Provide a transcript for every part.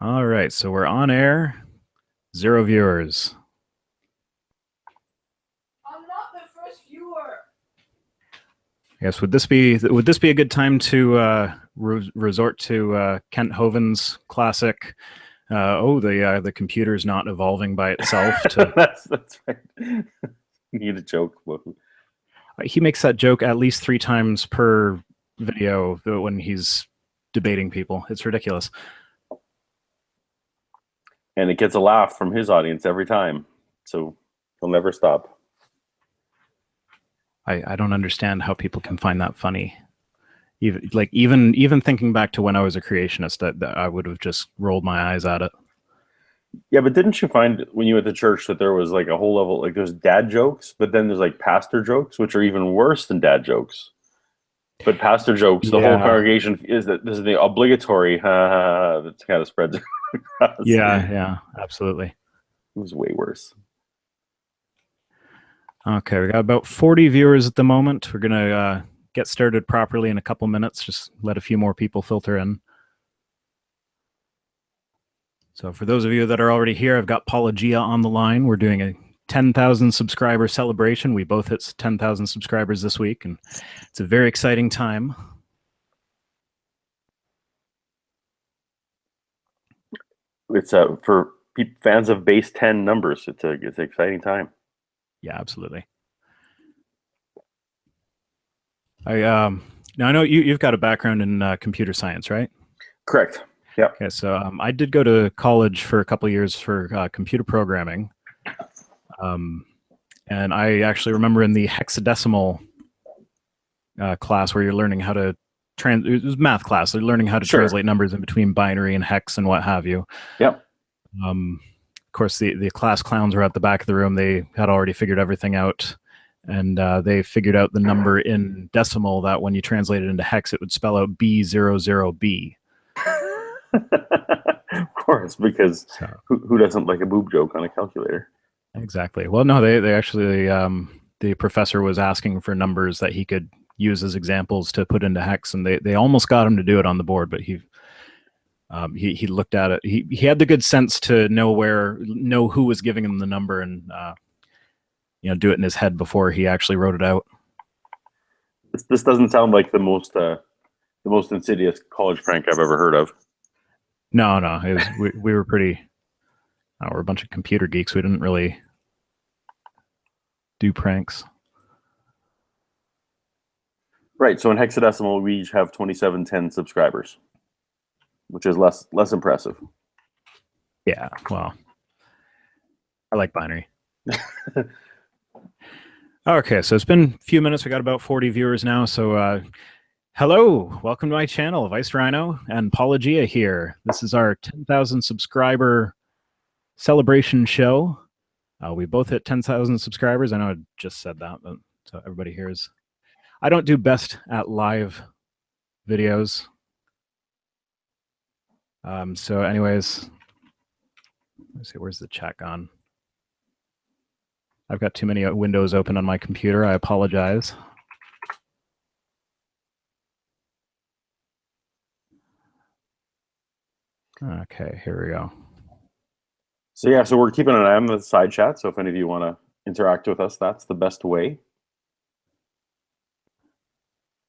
All right, so we're on air. 0 viewers. I'm not the first viewer. Yes, would this be a good time to resort to Kent Hovind's classic? The computer's not evolving by itself. That's right. You need a joke. He makes that joke at least 3 times per video when he's debating people. It's ridiculous. And it gets a laugh from his audience every time, so he'll never stop. I don't understand how people can find that funny. Even thinking back to when I was a creationist, that I would have just rolled my eyes at it. Yeah, but didn't you find when you went to church that there was like a whole level, like there's dad jokes, but then there's like pastor jokes, which are even worse than dad jokes. But pastor jokes, the whole congregation is that this is the obligatory that kind of spreads across. Yeah, absolutely. It was way worse. Okay, we got about 40 viewers at the moment. We're gonna get started properly in a couple minutes. Just let a few more people filter in. So for those of you that are already here, I've got Paulogia on the line. We're doing a 10,000 subscriber celebration. We both hit 10,000 subscribers this week, and it's a very exciting time. It's for fans of base 10 numbers. It's an exciting time. Yeah, absolutely. Now I know you've got a background in computer science, right? Correct. Yeah. Okay, so I did go to college for a couple of years for computer programming, and I actually remember in the hexadecimal class where you're learning how to it was math class. They're learning how to translate numbers in between binary and hex and what have you. Yeah. Of course, the class clowns were at the back of the room. They had already figured everything out, and they figured out the number in decimal that when you translate it into hex, it would spell out B00B. Of course, because who doesn't like a boob joke on a calculator? Exactly. Well, no, they actually, the professor was asking for numbers that he could use as examples to put into hex, and they almost got him to do it on the board, but he looked at it. He had the good sense to know who was giving him the number, and do it in his head before he actually wrote it out. This doesn't sound like the most insidious college prank I've ever heard of. No, it was, we were pretty. We're a bunch of computer geeks. We didn't really do pranks. Right. So in hexadecimal, we each have 2710 subscribers, which is less impressive. Yeah. Well, I like binary. Okay, so it's been a few minutes. We got about 40 viewers now. So hello, welcome to my channel, Vice Rhino and Paulogia here. This is our 10,000 subscriber celebration show. We both hit 10,000 subscribers. I know I just said that, but so everybody hears. I don't do best at live videos. So anyways, let's see, where's the chat gone? I've got too many windows open on my computer. I apologize. Okay, here we go. So yeah, so we're keeping an eye on the side chat. So if any of you want to interact with us, that's the best way.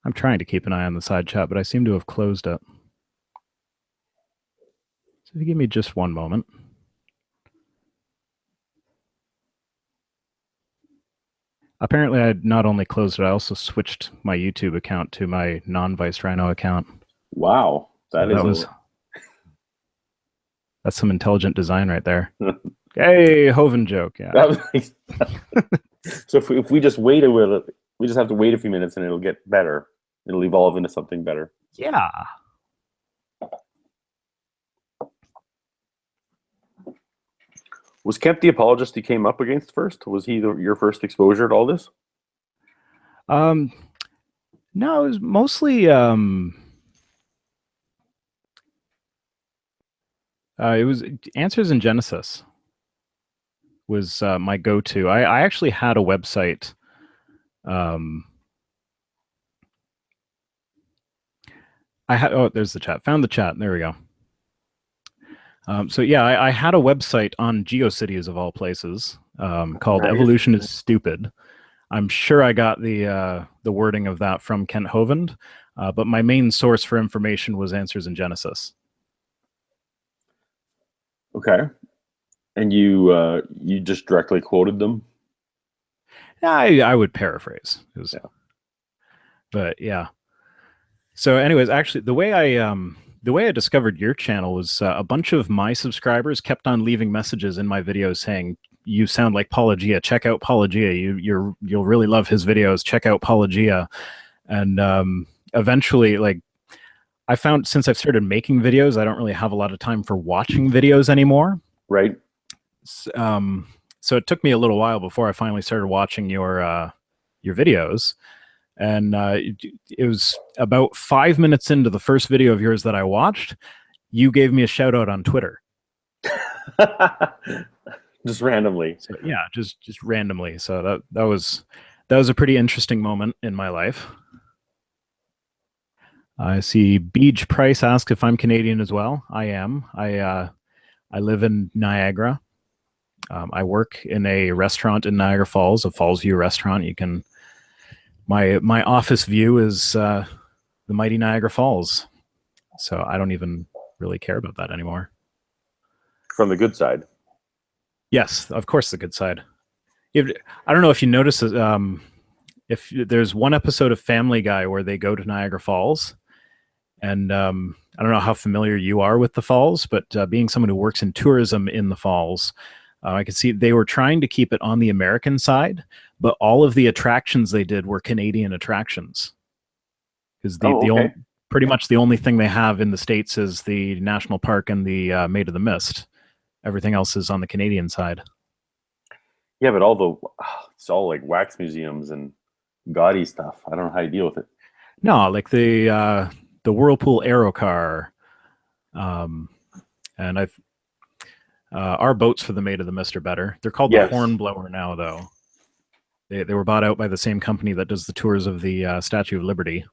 I'm trying to keep an eye on the side chat, but I seem to have closed it. So if you give me just one moment. Apparently, I not only closed it, I also switched my YouTube account to my non-Vice Rhino account. Wow, that's some intelligent design right there. Hey, Hovind joke, yeah. So if we just wait a little, we just have to wait a few minutes and it'll get better. It'll evolve into something better. Yeah. Was Kemp the apologist you came up against first? Was he your first exposure to all this? No, it was mostly it was Answers in Genesis was my go-to. I actually had a website. There's the chat. Found the chat. There we go. So yeah, I had a website on GeoCities of all places called Nice. Evolution is Stupid. I'm sure I got the wording of that from Kent Hovind, but my main source for information was Answers in Genesis. Okay. And you just directly quoted them? I would paraphrase, but yeah. So, anyways, actually, the way I discovered your channel was a bunch of my subscribers kept on leaving messages in my videos saying, "You sound like Paulogia. Check out Paulogia. You'll really love his videos. Check out Paulogia." And eventually, like, I found since I've started making videos, I don't really have a lot of time for watching videos anymore. Right. So it took me a little while before I finally started watching your videos. And it was about 5 minutes into the first video of yours that I watched, you gave me a shout out on Twitter. Just randomly. So, yeah, just randomly. So that was a pretty interesting moment in my life. I see Beach Price asked if I'm Canadian as well. I am. I live in Niagara. I work in a restaurant in Niagara Falls, a Falls View restaurant. You can. My office view is the mighty Niagara Falls, so I don't even really care about that anymore. From the good side. Yes, of course, the good side. I don't know if you notice if there's one episode of Family Guy where they go to Niagara Falls, and I don't know how familiar you are with the falls, but being someone who works in tourism in the falls, I could see they were trying to keep it on the American side, but all of the attractions they did were Canadian attractions. Because pretty much the only thing they have in the States is the national park and the Maid of the Mist. Everything else is on the Canadian side. Yeah, but it's all like wax museums and gaudy stuff. I don't know how you deal with it. No, like the Whirlpool Aero car, and our boats for the Maid of the Mist are better. They're called the Hornblower now, though. They were bought out by the same company that does the tours of the Statue of Liberty.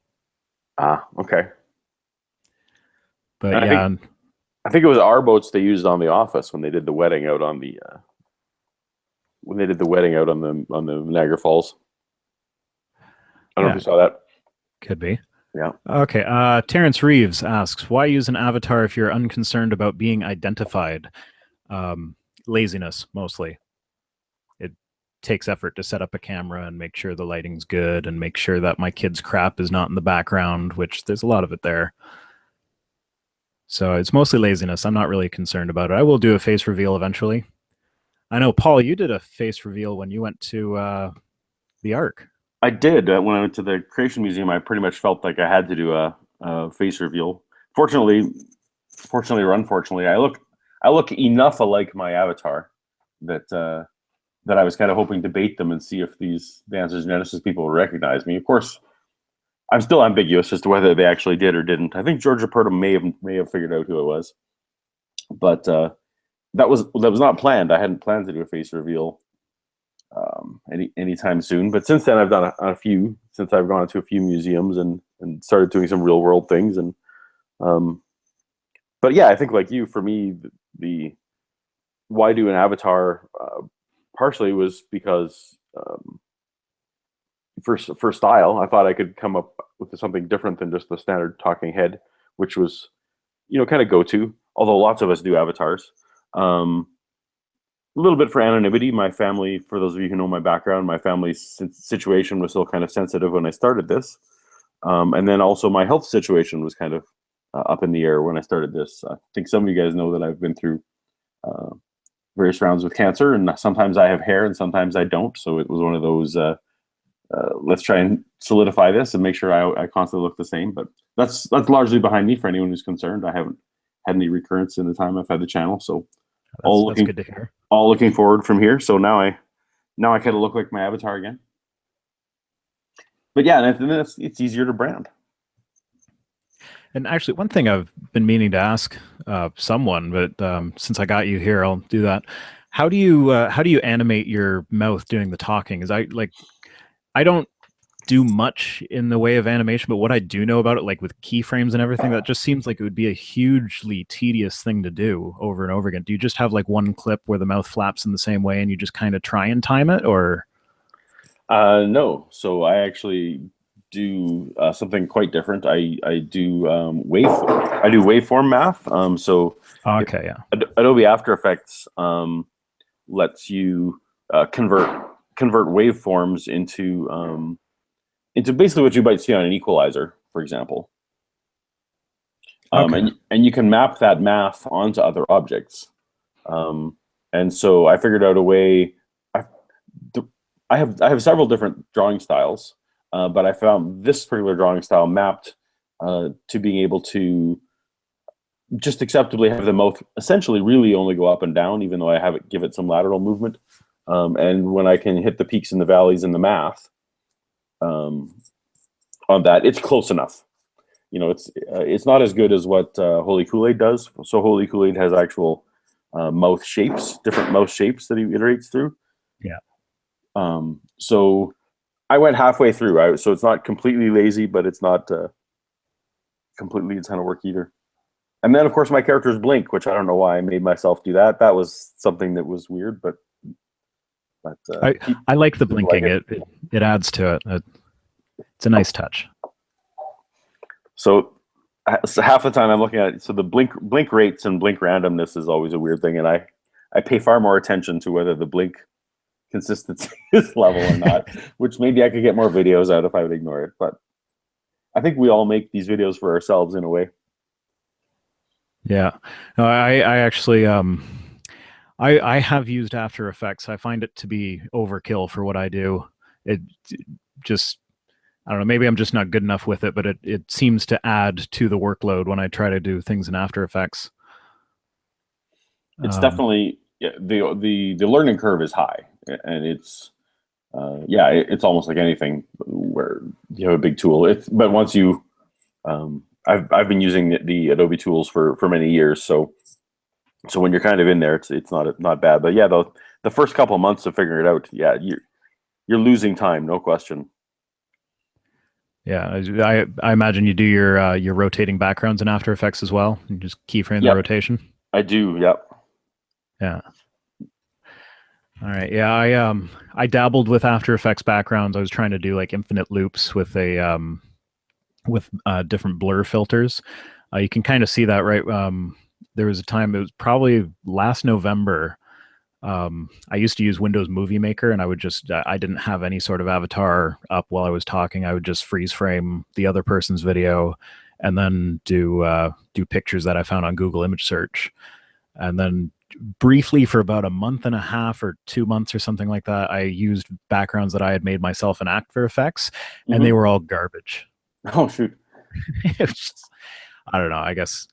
Ah, okay. But and I think it was our boats they used on The Office when they did the wedding out on the on the Niagara Falls. I don't know if you saw that. Could be. Yeah. Okay. Terrence Reeves asks, why use an avatar if you're unconcerned about being identified? Laziness, mostly. It takes effort to set up a camera and make sure the lighting's good and make sure that my kid's crap is not in the background, which there's a lot of it there. So it's mostly laziness. I'm not really concerned about it. I will do a face reveal eventually. I know, Paul, you did a face reveal when you went to the Ark. I did. When I went to the Creation Museum, I pretty much felt like I had to do a face reveal. Fortunately or unfortunately, I look enough alike my avatar that I was kind of hoping to bait them and see if the Answers in Genesis people would recognize me. Of course, I'm still ambiguous as to whether they actually did or didn't. I think George Aperta may have figured out who it was, but that was not planned. I hadn't planned to do a face reveal anytime soon. But since then, I've done a few. Since I've gone to a few museums and started doing some real world things. And but yeah, I think like you, for me, the why do an avatar partially was because for style, I thought I could come up with something different than just the standard talking head, which was kind of go to. Although lots of us do avatars. A little bit for anonymity. My family, for those of you who know my background, my family's situation was still kind of sensitive when I started this. And then also my health situation was kind of up in the air when I started this. I think some of you guys know that I've been through various rounds with cancer, and sometimes I have hair and sometimes I don't. So it was one of those, let's try and solidify this and make sure I constantly look the same. But that's largely behind me for anyone who's concerned. I haven't had any recurrence in the time I've had the channel. So that's good to hear. All looking forward from here. So now I kind of look like my avatar again. But yeah, and it's easier to brand. And actually, one thing I've been meaning to ask someone, but since I got you here, I'll do that. How do you animate your mouth doing the talking? I don't do much in the way of animation, but what I do know about it, like with keyframes and everything, that just seems like it would be a hugely tedious thing to do over and over again. Do you just have like one clip where the mouth flaps in the same way and you just kind of try and time it, or? No. So I actually do something quite different. I do waveform math. So Okay, yeah. Adobe After Effects lets you convert waveforms into basically what you might see on an equalizer, for example. Okay. And you can map that math onto other objects. And so I figured out a way. I have several different drawing styles, but I found this particular drawing style mapped to being able to just acceptably have the mouth essentially really only go up and down, even though I have it give it some lateral movement. And when I can hit the peaks and the valleys in the math on that, it's close enough. You know, it's not as good as what Holy Kool-Aid does. So Holy Kool-Aid has actual mouth shapes, different mouth shapes that he iterates through. Yeah. So I went halfway through. So it's not completely lazy, but it's not completely a ton of work either. And then, of course, my characters blink, which I don't know why I made myself do that. That was something that was weird, but I like the blinking. Like it adds to it. It's a nice touch. So half the time I'm looking at it, so the blink rates and blink randomness is always a weird thing, and I pay far more attention to whether the blink consistency is level or not, which maybe I could get more videos out if I would ignore it. But I think we all make these videos for ourselves in a way. Yeah, no, I actually I have used After Effects. I find it to be overkill for what I do. It just, I don't know, maybe I'm just not good enough with it, but it seems to add to the workload when I try to do things in After Effects. It's definitely, the learning curve is high, and it's it's almost like anything where you have a big tool. But once you I've been using the Adobe tools for many years, so when you're kind of in there, it's not bad. But yeah, the first couple of months of figuring it out, yeah, you're losing time, no question. Yeah, I imagine you do your rotating backgrounds in After Effects as well. You just keyframe the rotation. I do. Yep. Yeah. All right. Yeah, I dabbled with After Effects backgrounds. I was trying to do like infinite loops with different blur filters. You can kind of see that, right? There was a time, it was probably last November. I used to use Windows Movie Maker, and I didn't have any sort of avatar up while I was talking. I would just freeze frame the other person's video and then do pictures that I found on Google image search. And then briefly for about a month and a half or 2 months or something like that, I used backgrounds that I had made myself in After Effects, and they were all garbage. Oh, shoot. I don't know. I guess,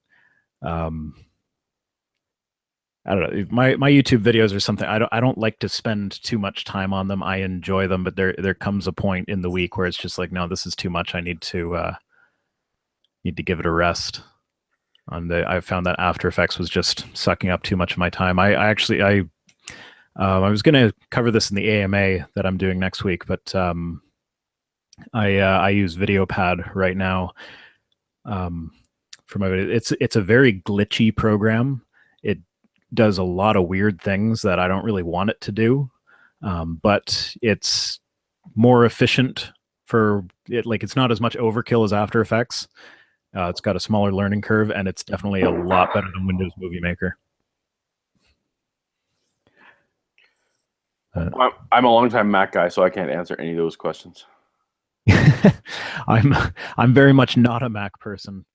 I don't know. My YouTube videos are something I don't like to spend too much time on them. I enjoy them, but there comes a point in the week where it's just like, no, this is too much. I need to give it a rest. I found that After Effects was just sucking up too much of my time. I was going to cover this in the AMA that I'm doing next week, but I use VideoPad right now. For my video, it's a very glitchy program. It does a lot of weird things that I don't really want it to do, but it's more efficient for it. Like, it's not as much overkill as After Effects. It's got a smaller learning curve, and it's definitely a lot better than Windows Movie Maker. I'm a longtime Mac guy, so I can't answer any of those questions. I'm very much not a Mac person.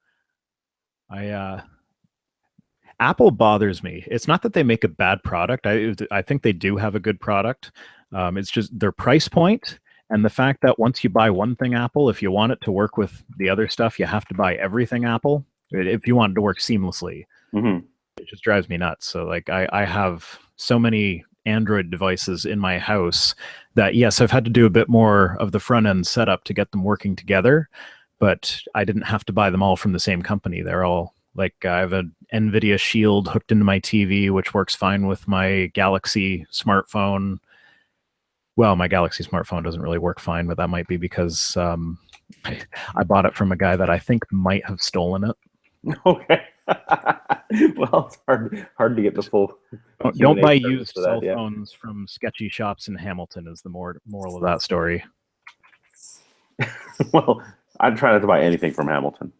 Apple bothers me. It's not that they make a bad product. I think they do have a good product. It's just their price point, and the fact that once you buy one thing Apple, if you want it to work with the other stuff, you have to buy everything Apple if you want it to work seamlessly. It just drives me nuts. So like I have so many Android devices in my house that, yes, I've had to do a bit more of the front end setup to get them working together, but I didn't have to buy them all from the same company. They're all like, I have an NVIDIA Shield hooked into my TV, which works fine with my Galaxy smartphone. Well, my Galaxy smartphone doesn't really work fine, but that might be because I bought it from a guy that I think might have stolen it. Okay. Well, it's hard to get the full Don't buy Q&A service used for cell that, yeah. phones from sketchy shops in Hamilton is the moral of that story. Well, I'm trying not to buy anything from Hamilton.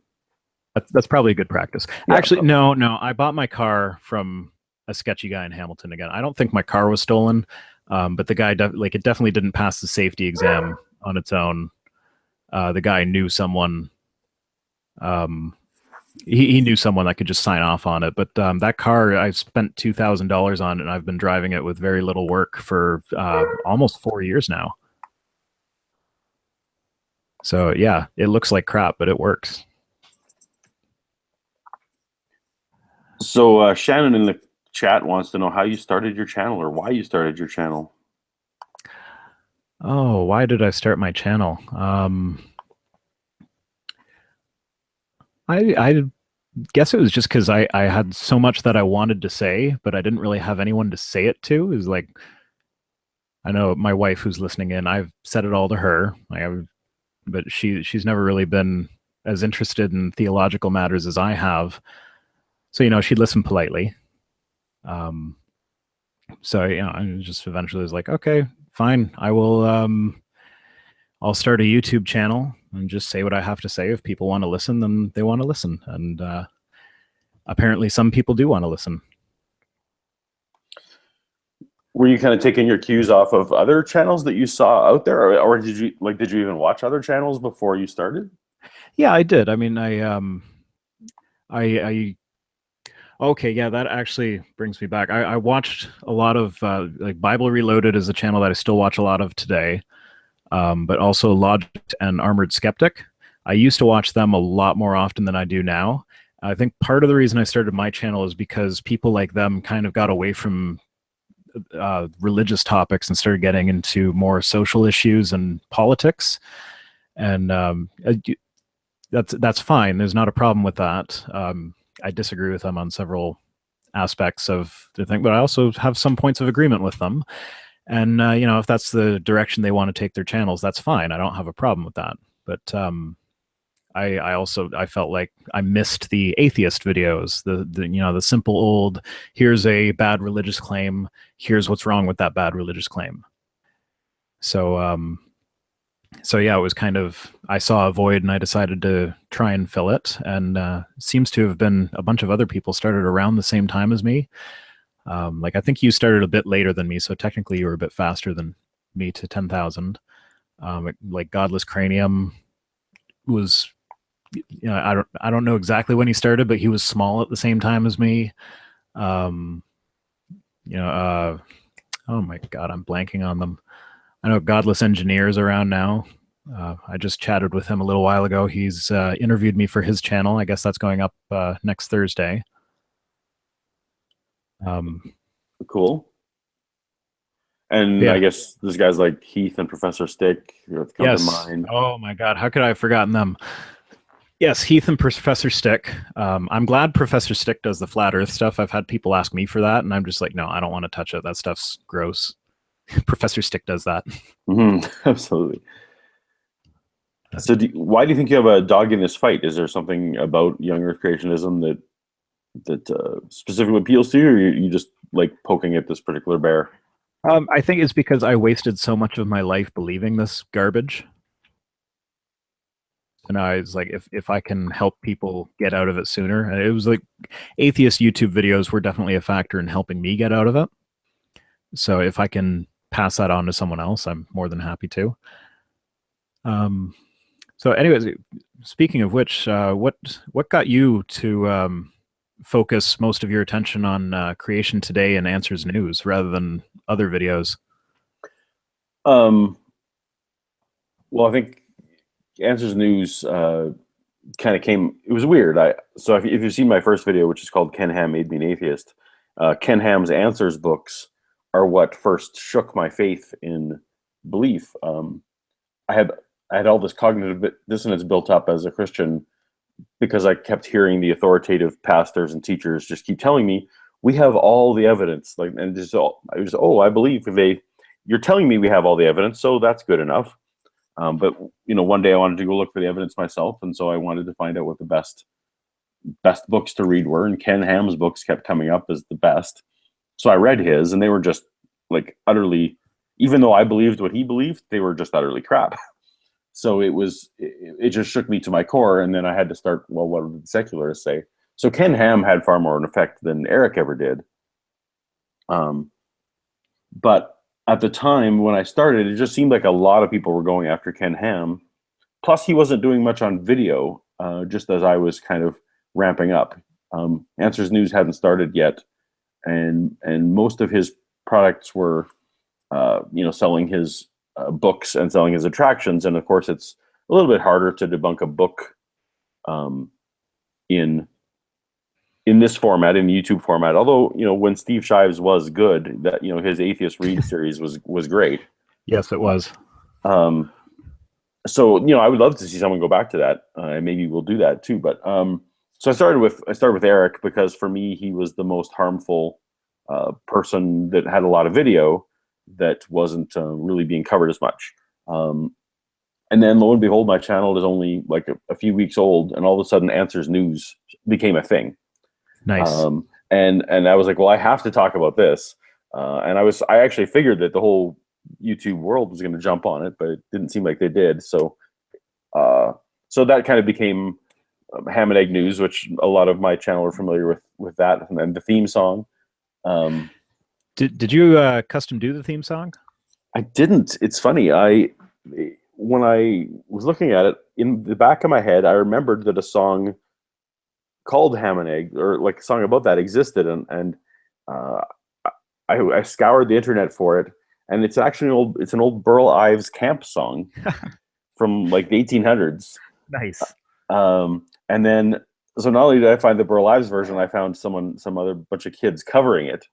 That's probably a good practice. Yeah, Actually, no. I bought my car from a sketchy guy in Hamilton again. I don't think my car was stolen, but the guy it definitely didn't pass the safety exam on its own. The guy knew someone. He knew someone that could just sign off on it. But that car, I spent $2,000 on it, and I've been driving it with very little work for almost 4 years now. So yeah, it looks like crap, but it works. So Shannon in the chat wants to know how you started your channel or why you started your channel. Oh, why did I start my channel? I guess it was just because I had so much that I wanted to say, but I didn't really have anyone to say it to. It was like, I know my wife who's listening in, I've said it all to her, but she's never really been as interested in theological matters as I have. So, she'd listen politely. So, I just eventually was like, okay, fine. I will, I'll start a YouTube channel and just say what I have to say. If people want to listen, then they want to listen. And apparently some people do want to listen. Were you kind of taking your cues off of other channels that you saw out there, or did you even watch other channels before you started? Yeah, I did. I mean, okay, yeah, that actually brings me back. I watched a lot of like Bible Reloaded is a channel that I still watch a lot of today, but also Logic and Armored Skeptic. I used to watch them a lot more often than I do now. I think part of the reason I started my channel is because people like them kind of got away from religious topics and started getting into more social issues and politics, and that's fine. There's not a problem with that. I disagree with them on several aspects of the thing, but I also have some points of agreement with them. And if that's the direction they want to take their channels, that's fine. I don't have a problem with that. But I felt like I missed the atheist videos, the simple old, here's a bad religious claim, here's what's wrong with that bad religious claim. So yeah, it was kind of, I saw a void and I decided to try and fill it. And seems to have been a bunch of other people started around the same time as me. Like I think you started a bit later than me, so technically you were a bit faster than me to 10,000. Like Godless Cranium was, I don't know exactly when he started, but he was small at the same time as me. Oh my God, I'm blanking on them. I know Godless Engineer's around now. I just chatted with him a little while ago. He's interviewed me for his channel. I guess that's going up next Thursday. Cool. And yeah. I guess these guys like Heath and Professor Stick come to mind. Oh my God, how could I have forgotten them? Yes, Heath and Professor Stick. I'm glad Professor Stick does the flat Earth stuff. I've had people ask me for that, and I'm just like, no, I don't want to touch it. That stuff's gross. Professor Stick does that. Absolutely. So why do you think you have a dog in this fight? Is there something about young Earth creationism that specifically appeals to you, or you just like poking at this particular bear? I think it's because I wasted so much of my life believing this garbage. And I was like, if I can help people get out of it sooner, and it was like atheist YouTube videos were definitely a factor in helping me get out of it. So if I can pass that on to someone else, I'm more than happy to. So anyways, speaking of which, what got you to focus most of your attention on Creation Today and Answers News rather than other videos? Well, I think Answers News kind of came, it was weird. So if you've seen my first video, which is called Ken Ham Made Me an Atheist, Ken Ham's Answers books are what first shook my faith in belief. I had all this cognitive dissonance built up as a Christian because I kept hearing the authoritative pastors and teachers just keep telling me we have all the evidence, like, and just I believe you're telling me we have all the evidence, so that's good enough. But one day I wanted to go look for the evidence myself, and so I wanted to find out what the best books to read were, and Ken Ham's books kept coming up as the best. So I read his, and they were just like utterly, even though I believed what he believed, they were just utterly crap. So it just shook me to my core, and then I had to start, well, what did the secularists say? So Ken Ham had far more an effect than Eric ever did. But at the time when I started, it just seemed like a lot of people were going after Ken Ham. Plus, he wasn't doing much on video, just as I was kind of ramping up. Answers News hadn't started yet, and most of his products were, selling his books and selling his attractions. And of course, it's a little bit harder to debunk a book in this format, in YouTube format. Although, when Steve Shives was good, that his Atheist Read series was great. Yes, it was. So I would love to see someone go back to that, and maybe we'll do that too. But so I started with Eric because for me he was the most harmful person that had a lot of video that wasn't really being covered as much. And then lo and behold, my channel is only like a few weeks old, and all of a sudden Answers News became a thing. Nice. And I was like, well, I have to talk about this. And I actually figured that the whole YouTube world was going to jump on it, but it didn't seem like they did. So that kind of became Ham and Egg News, which a lot of my channel are familiar with that, and then the theme song. Did you custom do the theme song? I didn't. It's funny. When I was looking at it, in the back of my head, I remembered that a song called Ham and Egg, or like a song about that, existed, and I scoured the internet for it, and it's actually an old Burl Ives camp song from like the 1800s. Nice. And then, so not only did I find the Burl Ives version, I found some other bunch of kids covering it.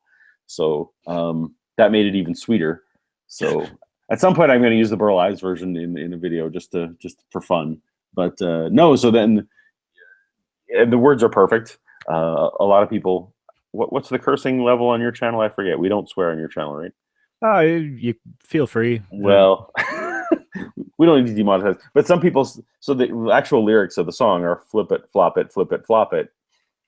So that made it even sweeter. So at some point, I'm going to use the Burl Ives version in a video just for fun. But no, so then the words are perfect. A lot of people. What's the cursing level on your channel? I forget. We don't swear on your channel, right? You feel free. Well, we don't need to demonetize. But some people, so the actual lyrics of the song are flip it, flop it, flip it, flop it.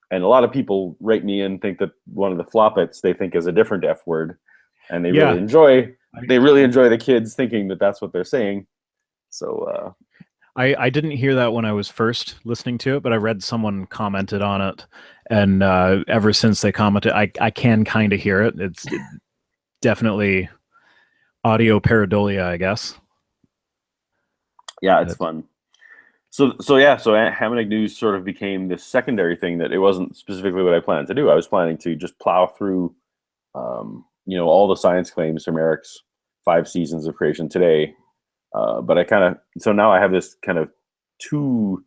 And a lot of people write me and think that one of the flop it's they think is a different F word, and they really enjoy the kids thinking that that's what they're saying. So I didn't hear that when I was first listening to it, but I read someone commented on it, and ever since they commented, I can kind of hear it. It's definitely audio pareidolia, I guess. Yeah, it's fun. So Ham and Egg News sort of became this secondary thing that it wasn't specifically what I planned to do. I was planning to just plow through, all the science claims from Eric's 5 seasons of Creation Today. But so now I have this kind of two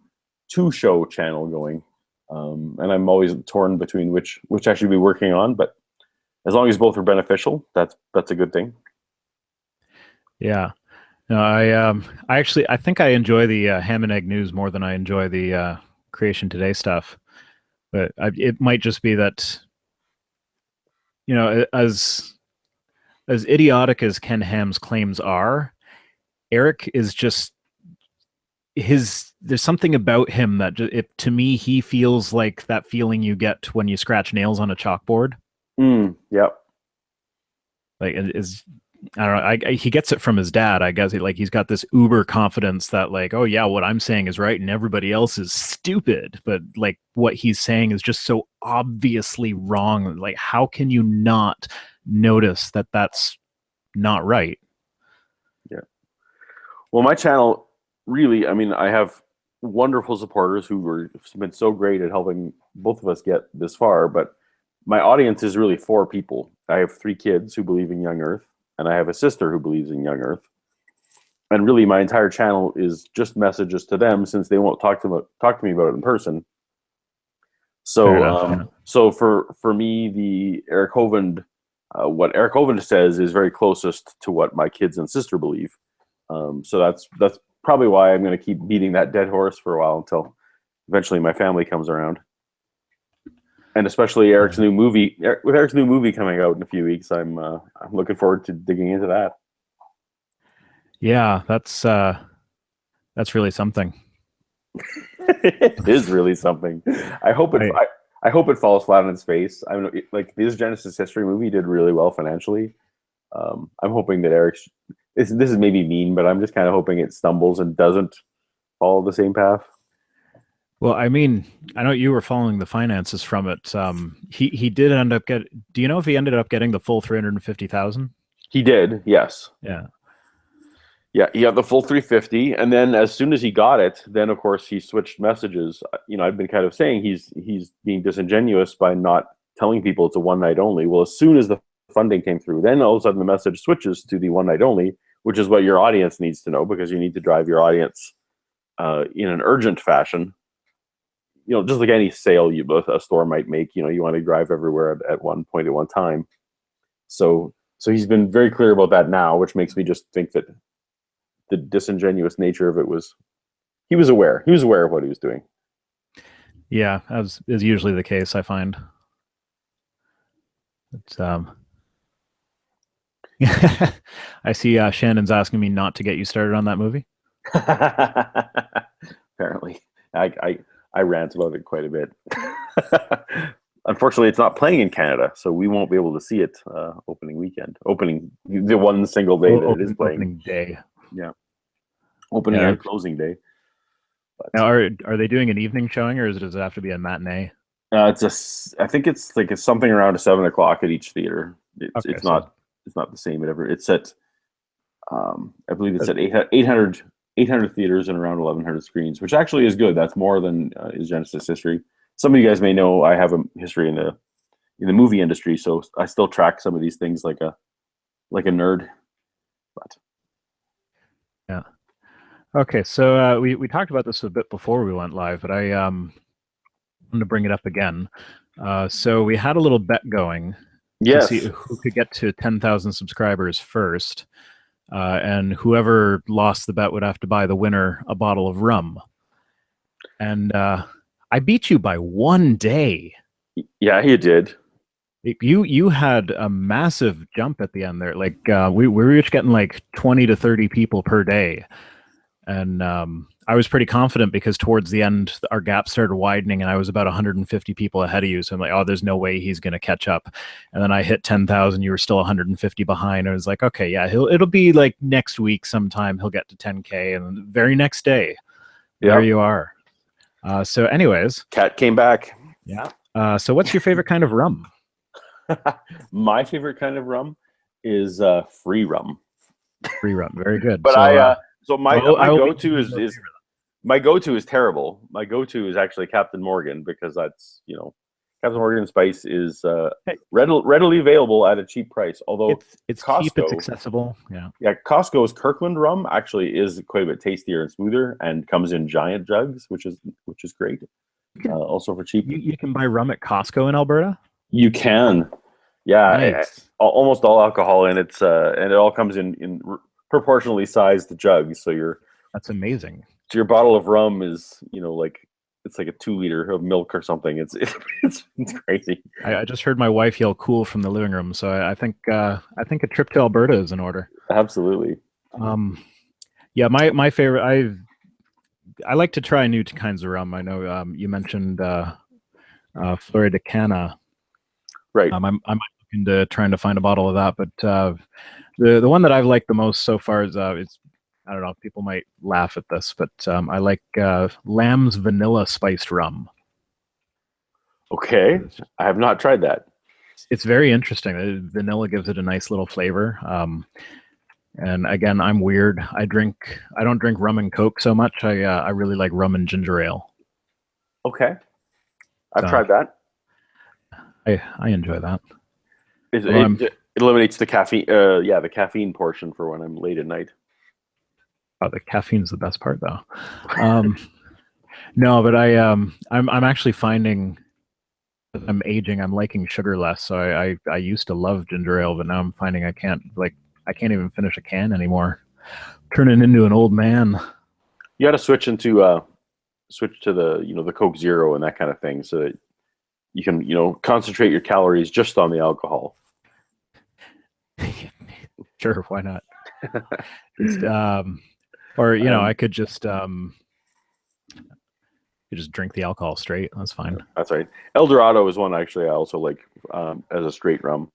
show channel going, and I'm always torn between which I should be working on. But as long as both are beneficial, that's a good thing. Yeah. No, I think I enjoy the Ham and Egg News more than I enjoy the Creation Today stuff. But it might just be that, as idiotic as Ken Ham's claims are, Eric is just there's something about him that to me, he feels like that feeling you get when you scratch nails on a chalkboard. Yep. Like I don't know. He gets it from his dad, I guess. He's got this uber confidence that like, oh yeah, what I'm saying is right and everybody else is stupid. But like what he's saying is just so obviously wrong. Like, how can you not notice that that's not right? Yeah. Well, my channel really, I have wonderful supporters who have been so great at helping both of us get this far. But my audience is really 4 people. I have 3 kids who believe in Young Earth, and I have a sister who believes in Young Earth. And really, my entire channel is just messages to them, since they won't talk to me about it in person. So, so for me, the Eric Hovind, what Eric Hovind says is very closest to what my kids and sister believe. So that's probably why I'm going to keep beating that dead horse for a while until eventually my family comes around. And especially Eric's new movie. With Eric's new movie coming out in a few weeks, I'm looking forward to digging into that. Yeah, that's really something. It is really something. I hope it falls flat on its face. I mean, like this Genesis History movie did really well financially. I'm hoping that Eric's. This is maybe mean, but I'm just kind of hoping it stumbles and doesn't follow the same path. Well, I mean, I know you were following the finances from it. He did end up get. Do you know if he ended up getting the full 350,000? He did, yes. Yeah. Yeah, he got the full 350, and then as soon as he got it, then of course he switched messages. You know, I've been kind of saying he's being disingenuous by not telling people it's a one night only. Well, as soon as the funding came through, then all of a sudden the message switches to the one night only, which is what your audience needs to know because you need to drive your audience in an urgent fashion. You know, just like any sale a store might make, you know, you want to drive everywhere at one point at one time. So he's been very clear about that now, which makes me just think that the disingenuous nature of it was he was aware of what he was doing. Yeah, as is usually the case, I find. It's I see Shannon's asking me not to get you started on that movie. Apparently, I rant about it quite a bit. Unfortunately, it's not playing in Canada, so we won't be able to see it opening the one single day that it is playing. Opening day. Yeah, opening and closing day. But, now, are they doing an evening showing, or does it have to be a matinee? I think it's something around 7 o'clock at each theater. It's not the same at every. It's at I believe it's at 800 theaters and around 1,100 screens, which actually is good. That's more than is Genesis History. Some of you guys may know I have a history in the movie industry, so I still track some of these things like a nerd. But yeah. Okay, so we talked about this a bit before we went live, but I wanted to bring it up again. So we had a little bet going to see who could get to 10,000 subscribers first, and whoever lost the bet would have to buy the winner a bottle of rum. And I beat you by 1 day. Yeah, you did. You had a massive jump at the end there. Like we were each getting like 20 to 30 people per day. And I was pretty confident because towards the end, our gap started widening and I was about 150 people ahead of you. So I'm like, oh, there's no way he's going to catch up. And then I hit 10,000. You were still 150 behind. I was like, okay, yeah, it'll be like next week sometime. He'll get to 10K. And the very next day, there you are. So anyways. Cat came back. Yeah. So what's your favorite kind of rum? My favorite kind of rum is free rum. Free rum. Very good. But so my go-to is terrible. My go-to is actually Captain Morgan because that's, you know, Captain Morgan Spice is readily available at a cheap price. Although it's Costco, cheap, it's accessible. Yeah, Costco's Kirkland rum actually is quite a bit tastier and smoother and comes in giant jugs, which is great. Also for cheap. You can buy rum at Costco in Alberta? You can. Yeah, nice. Almost all alcohol, and it all comes in proportionally sized jugs. So that's amazing. So your bottle of rum is, you know, like it's like a 2 liter of milk or something. It's crazy. I just heard my wife yell "cool" from the living room, so I think a trip to Alberta is in order. Absolutely. Yeah, my favorite. I like to try new kinds of rum. I know you mentioned Florida Cana. Right. I might look into trying to find a bottle of that, but the one that I've liked the most so far is I don't know, people might laugh at this, but I like Lamb's Vanilla Spiced Rum. Okay, I have not tried that. It's very interesting. Vanilla gives it a nice little flavor. And again, I'm weird. I don't drink rum and Coke so much. I really like rum and ginger ale. Okay, I've tried that. I enjoy that. It eliminates the caffeine. The caffeine portion for when I'm late at night. Oh, the caffeine's the best part, though. No, but I'm actually finding that I'm aging. I'm liking sugar less. So I used to love ginger ale, but now I'm finding I can't even finish a can anymore. Turning into an old man. You got to switch to the the Coke Zero and that kind of thing, so that you can, concentrate your calories just on the alcohol. Sure, why not? Or I could just drink the alcohol straight. That's fine. That's right. El Dorado is one actually I also like as a straight rum,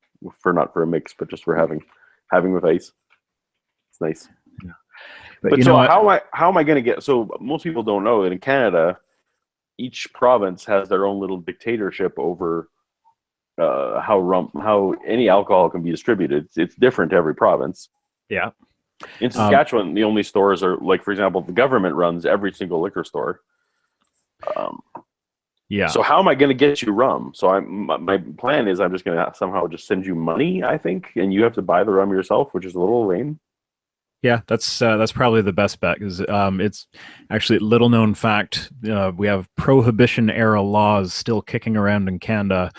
not for a mix, but just for having with ice. It's nice. Yeah. But so how am I going to get? So most people don't know that in Canada, each province has their own little dictatorship over how any alcohol can be distributed. It's different to every province. Yeah. In Saskatchewan, the only stores are, like, for example, the government runs every single liquor store. Yeah. So how am I going to get you rum? So my plan is I'm just going to somehow just send you money, I think, and you have to buy the rum yourself, which is a little lame. Yeah, that's probably the best bet, because it's actually, little known fact, we have prohibition era laws still kicking around in Canada.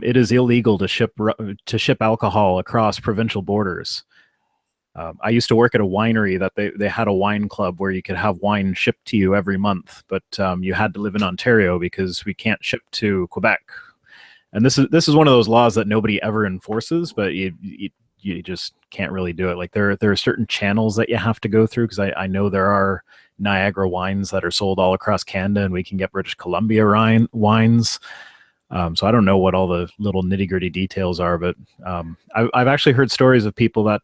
It is illegal to ship alcohol across provincial borders. I used to work at a winery that they had a wine club where you could have wine shipped to you every month, but you had to live in Ontario because we can't ship to Quebec. And this is one of those laws that nobody ever enforces, but you just can't really do it. Like, there are certain channels that you have to go through, because I know there are Niagara wines that are sold all across Canada, and we can get British Columbia wines. So I don't know what all the little nitty-gritty details are, but I've actually heard stories of people that,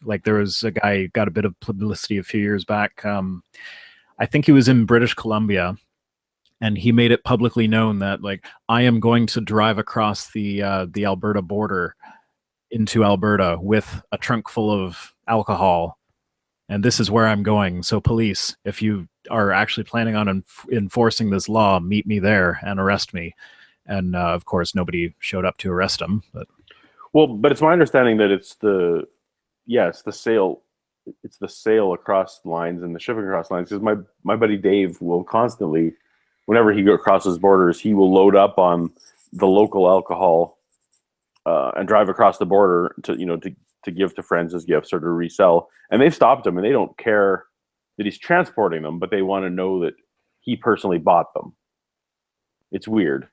like, there was a guy who got a bit of publicity a few years back. I think he was in British Columbia, and he made it publicly known that, like, I am going to drive across the Alberta border into Alberta with a trunk full of alcohol, and this is where I'm going. So police, if you are actually planning on enforcing this law, meet me there and arrest me. And of course, nobody showed up to arrest him. But it's my understanding that it's the sale across lines and the shipping across lines. Because my buddy Dave will constantly, whenever he crosses borders, he will load up on the local alcohol and drive across the border to give to friends as gifts or to resell. And they've stopped him, and they don't care that he's transporting them, but they want to know that he personally bought them. It's weird.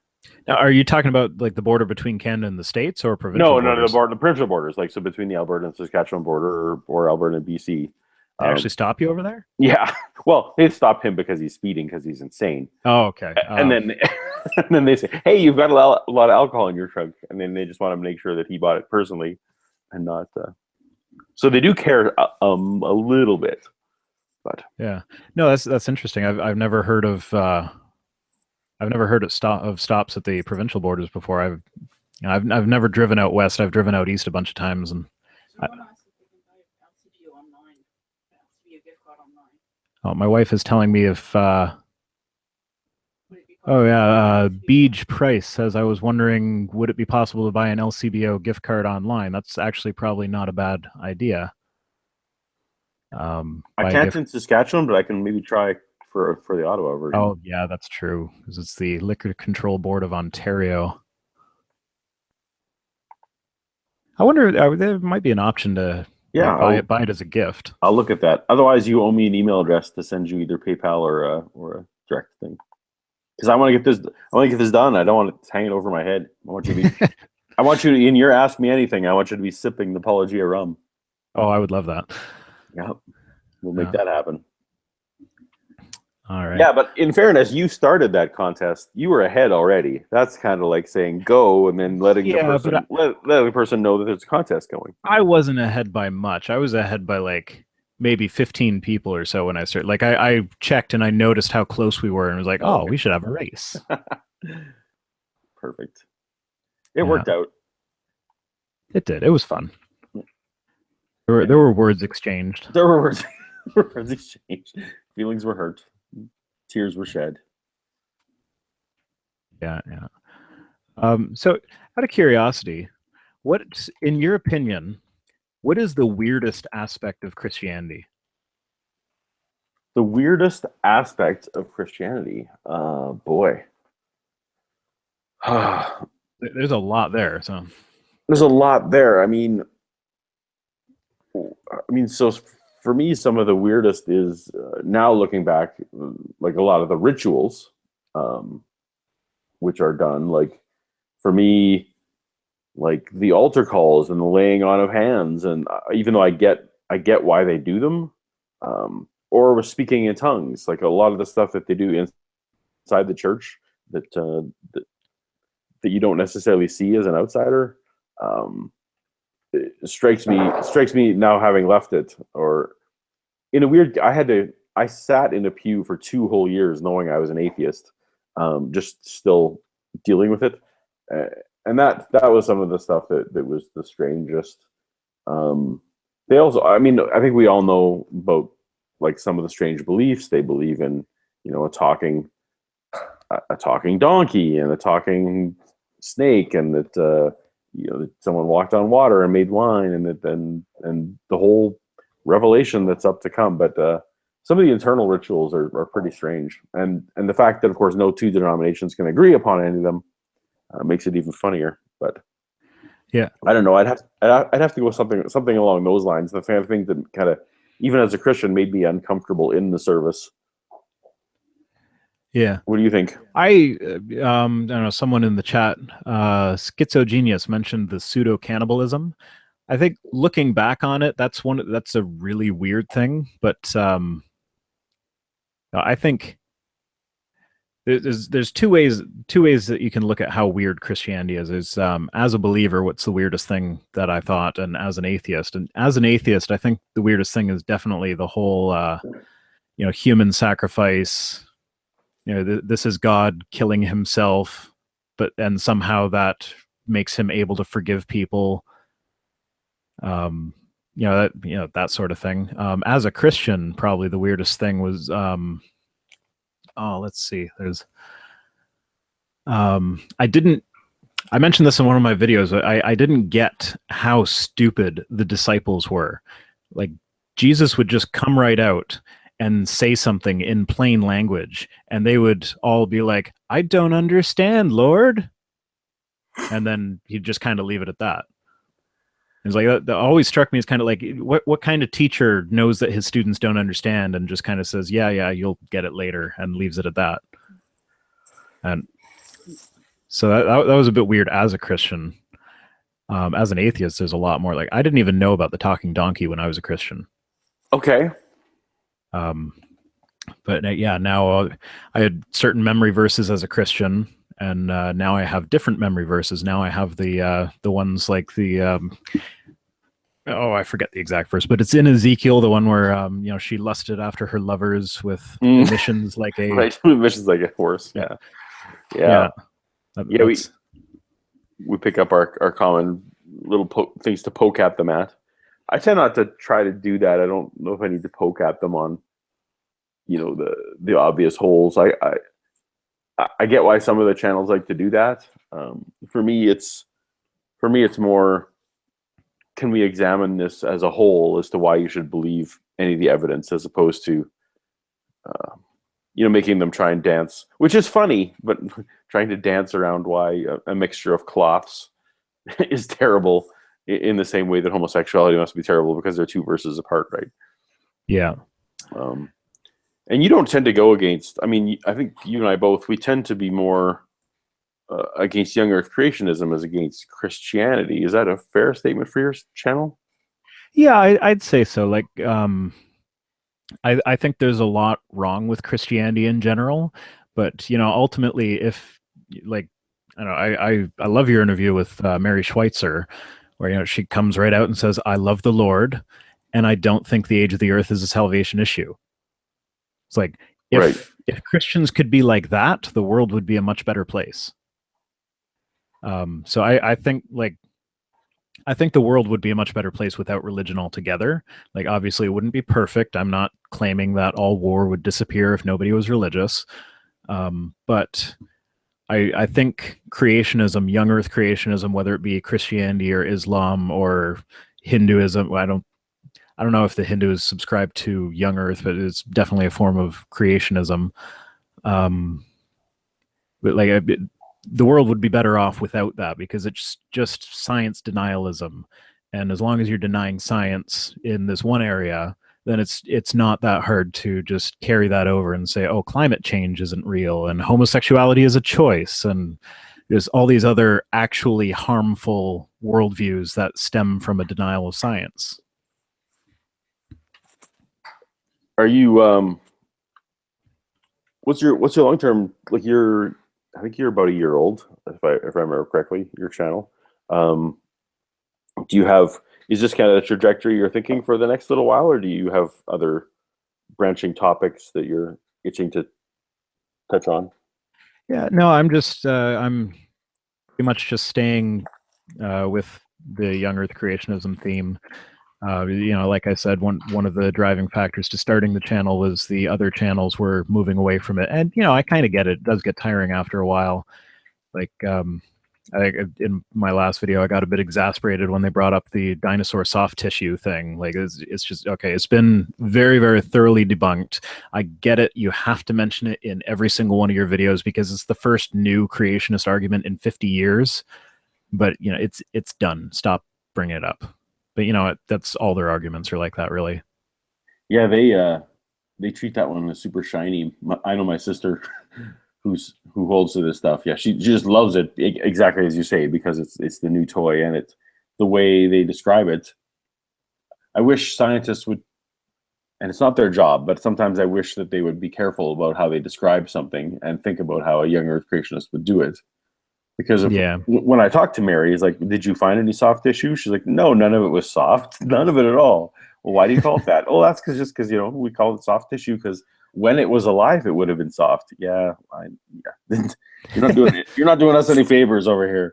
Now, are you talking about, like, the border between Canada and the States, or provincial borders? No, the provincial borders, like, so between the Alberta and Saskatchewan border, or Alberta and BC. They actually stop you over there? Yeah. Well, they stop him because he's speeding, because he's insane. Oh, okay. And then they say, hey, you've got a lot of alcohol in your trunk. And then they just want to make sure that he bought it personally and not. So they do care a little bit. But yeah, no, that's interesting. I've never heard of stops at the provincial borders before. I've never driven out west. I've driven out east a bunch of times, and my wife is telling me if Beej Price says, I was wondering, would it be possible to buy an LCBO gift card online? That's actually probably not a bad idea. I can't in Saskatchewan, but I can maybe try for the Ottawa version. Oh, yeah, that's true, because it's the Liquor Control Board of Ontario. I wonder, there might be an option to buy it as a gift. I'll look at that. Otherwise, you owe me an email address to send you either PayPal or a direct thing. Because I want to get this done. I don't want it hanging over my head. I want you to be. I want you to, in your Ask Me Anything, I want you to be sipping the Paulogia rum. Oh, I would love that. Yeah, we'll make that happen. All right. Yeah, but in fairness, you started that contest. You were ahead already. That's kind of like saying go and then letting the person know that there's a contest going. I wasn't ahead by much. I was ahead by, like, maybe 15 people or so when I started. Like, I checked and I noticed how close we were and was like, we should have a race. Perfect. It worked out. It did. It was fun. There were words exchanged. There were words exchanged. Feelings were hurt. Tears were shed. Yeah. So, out of curiosity, in your opinion, what is the weirdest aspect of Christianity? The weirdest aspect of Christianity? Boy. There's a lot there. So there's a lot there. I mean, so for me, some of the weirdest is now looking back, like a lot of the rituals. which are done. Like for me, like the altar calls and the laying on of hands, and even though I get why they do them, or speaking in tongues, like a lot of the stuff that they do inside the church that that you don't necessarily see as an outsider. It strikes me now, having left it, or in a weird. I sat in a pew for 2 whole years knowing I was an atheist, just still dealing with it, and that was some of the stuff that was the strangest. They also, I mean, I think we all know about like some of the strange beliefs. They believe in, a talking donkey and a talking snake, and that that someone walked on water and made wine, and and the whole revelation that's up to come. But some of the internal rituals are pretty strange, and the fact that, of course, no two denominations can agree upon any of them makes it even funnier. But yeah, I don't know. I'd have to go something along those lines. The kind of thing that kind of, even as a Christian, made me uncomfortable in the service. Yeah. What do you think? I don't know, someone in the chat, Schizogenius, mentioned the pseudo cannibalism. I think looking back on it, that's a really weird thing, but I think there's two ways that you can look at how weird Christianity is. Is as a believer, what's the weirdest thing that I thought, and as an atheist, I think the weirdest thing is definitely the whole human sacrifice. This is God killing himself, and somehow that makes him able to forgive people. That sort of thing. As a Christian, probably the weirdest thing was, let's see. There's, I mentioned this in one of my videos. I didn't get how stupid the disciples were. Like, Jesus would just come right out and say something in plain language, and they would all be like, "I don't understand, Lord," and then he'd just kind of leave it at that. It's like that always struck me as kind of like, what kind of teacher knows that his students don't understand and just kind of says, yeah, you'll get it later, and leaves it at that. And so that was a bit weird as a Christian. As an atheist, there's a lot more. Like, I didn't even know about the talking donkey when I was a Christian. Okay. But yeah, now I had certain memory verses as a Christian, and now I have different memory verses. Now I have the ones like the I forget the exact verse, but it's in Ezekiel, the one where she lusted after her lovers with emissions like a right, emissions like a horse. Yeah. We pick up our common little things to poke at them at. I tend not to try to do that. I don't know if I need to poke at them on the obvious holes. I get why some of the channels like to do that. For me, it's more, can we examine this as a whole as to why you should believe any of the evidence, as opposed to making them try and dance, which is funny, but trying to dance around why a mixture of cloths is terrible, in the same way that homosexuality must be terrible because they're 2 verses apart, right? Yeah. And you don't tend to go against, I mean, I think you and I both, we tend to be more against young earth creationism as against Christianity. Is that a fair statement for your channel? Yeah, I'd say so. Like, I think there's a lot wrong with Christianity in general, but ultimately, if like, I don't know, I love your interview with Mary Schweitzer, where she comes right out and says, "I love the Lord, and I don't think the age of the earth is a salvation issue." It's like, if Christians could be like that, the world would be a much better place. So I think the world would be a much better place without religion altogether. Like, obviously, it wouldn't be perfect. I'm not claiming that all war would disappear if nobody was religious. But I think creationism, young earth creationism, whether it be Christianity or Islam or Hinduism, I don't know if the Hindus subscribe to young earth, but it's definitely a form of creationism. But like, the world would be better off without that, because it's just science denialism. And as long as you're denying science in this one area, then it's not that hard to just carry that over and say, oh, climate change isn't real and homosexuality is a choice, and there's all these other actually harmful worldviews that stem from a denial of science. Are you what's your long term, like, I think you're about a year old, if I remember correctly, your channel. Do you have, is this kind of the trajectory you're thinking for the next little while, or do you have other branching topics that you're itching to touch on? Yeah, no, I'm just I'm pretty much just staying with the young Earth creationism theme. Like I said, one of the driving factors to starting the channel was the other channels were moving away from it, and I kind of get it. It does get tiring after a while. Like I think in my last video, I got a bit exasperated when they brought up the dinosaur soft tissue thing. Like, it's just, okay, it's been very, very thoroughly debunked. I get it. You have to mention it in every single one of your videos because it's the first new creationist argument in 50 years. But, it's done. Stop bringing it up. But, that's all their arguments are like that, really. Yeah, they treat that one as super shiny. I know my sister who holds to this stuff. Yeah, she just loves it, exactly as you say, because it's the new toy, and it's the way they describe it. I wish scientists would, and it's not their job, but sometimes I wish that they would be careful about how they describe something and think about how a young Earth creationist would do it. Because when I talked to Mary, it's like, did you find any soft tissue? She's like, no, none of it was soft, none of it at all. Well, why do you call it that? Oh, that's because we call it soft tissue because when it was alive, it would have been soft. Yeah, you're not doing it. You're not doing us any favors over here.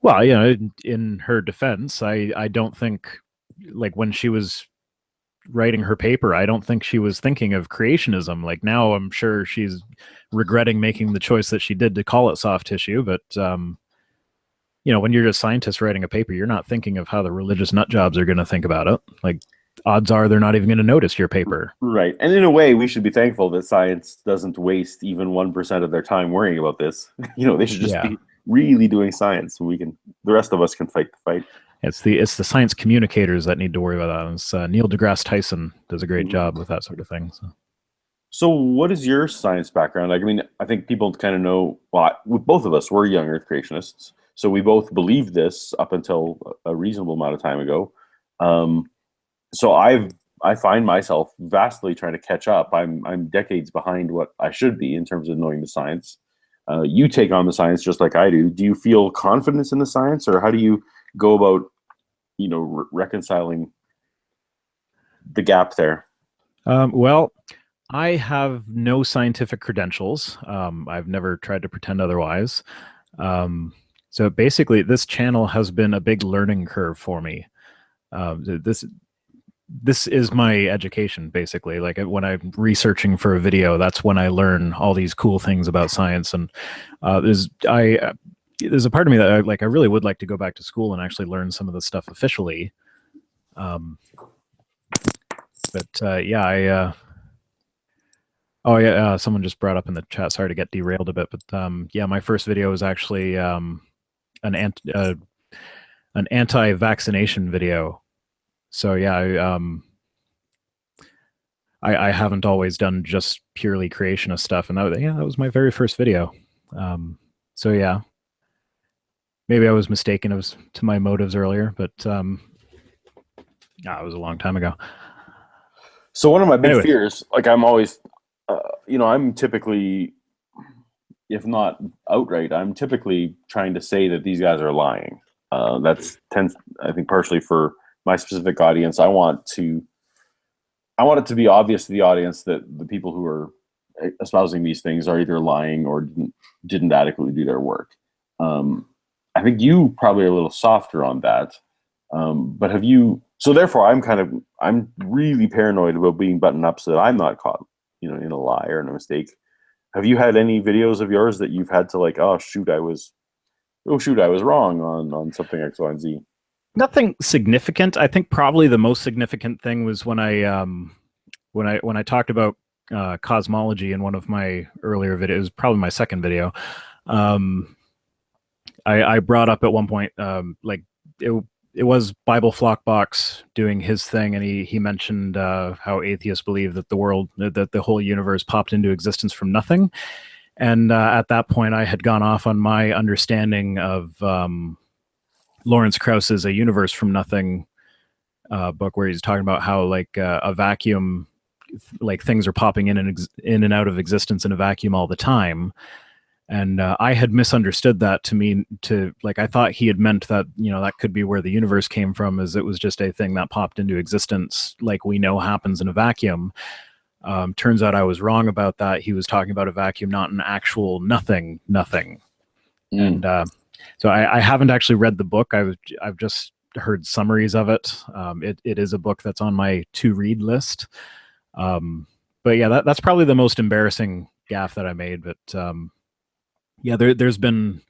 Well, in her defense, I don't think, like, when she was writing her paper, I don't think she was thinking of creationism. Like, now I'm sure she's regretting making the choice that she did to call it soft tissue. But when you're just scientists writing a paper, you're not thinking of how the religious nut jobs are going to think about it. Like, odds are they're not even going to notice your paper. Right. And in a way, we should be thankful that science doesn't waste even 1% of their time worrying about this. They should just be really doing science, and the rest of us can fight the fight. It's the science communicators that need to worry about that. It's, Neil deGrasse Tyson does a great job with that sort of thing. So what is your science background? Like, I mean, I think people kind of know, well, both of us were young Earth creationists, so we both believed this up until a reasonable amount of time ago. So I find myself vastly trying to catch up. I'm decades behind what I should be in terms of knowing the science. You take on the science just like I do. Do you feel confidence in the science, or how do you go about, reconciling the gap there? Well, I have no scientific credentials. I've never tried to pretend otherwise. So basically, this channel has been a big learning curve for me. This is my education, basically. Like, when I'm researching for a video, that's when I learn all these cool things about science. And there's a part of me that I really would like to go back to school and actually learn some of this stuff officially. Someone just brought up in the chat, sorry to get derailed a bit, but my first video was actually an anti-vaccination video. So I haven't always done just purely creationist stuff, and that was my very first video. Maybe I was mistaken as to my motives earlier, but it was a long time ago. So one of my big fears, like, I'm always, I'm typically, if not outright, I'm typically trying to say that these guys are lying. I think, partially for my specific audience. I want it to be obvious to the audience that the people who are espousing these things are either lying or didn't adequately do their work. I think you probably are a little softer on that. But have you? So therefore, I'm really paranoid about being buttoned up so that I'm not caught, in a lie or in a mistake. Have you had any videos of yours that you've had to, like, oh shoot, I was wrong on something X, Y, and Z? Nothing significant. I think probably the most significant thing was when I talked about cosmology in one of my earlier videos, probably my second video. I brought up at one point, it was Bible Flockbox doing his thing, and he mentioned how atheists believe that that the whole universe popped into existence from nothing. And at that point, I had gone off on my understanding of Lawrence Krauss's A Universe from Nothing book, where he's talking about how like a vacuum, like things are popping in and out of existence in a vacuum all the time. And I had misunderstood that to mean like, I thought he had meant that, that could be where the universe came from, as it was just a thing that popped into existence, like we know happens in a vacuum. Turns out I was wrong about that. He was talking about a vacuum, not an actual nothing. And so I haven't actually read the book. I've just heard summaries of it. It is a book that's on my to read list. But yeah, that's probably the most embarrassing gaffe that I made. But yeah, there's been,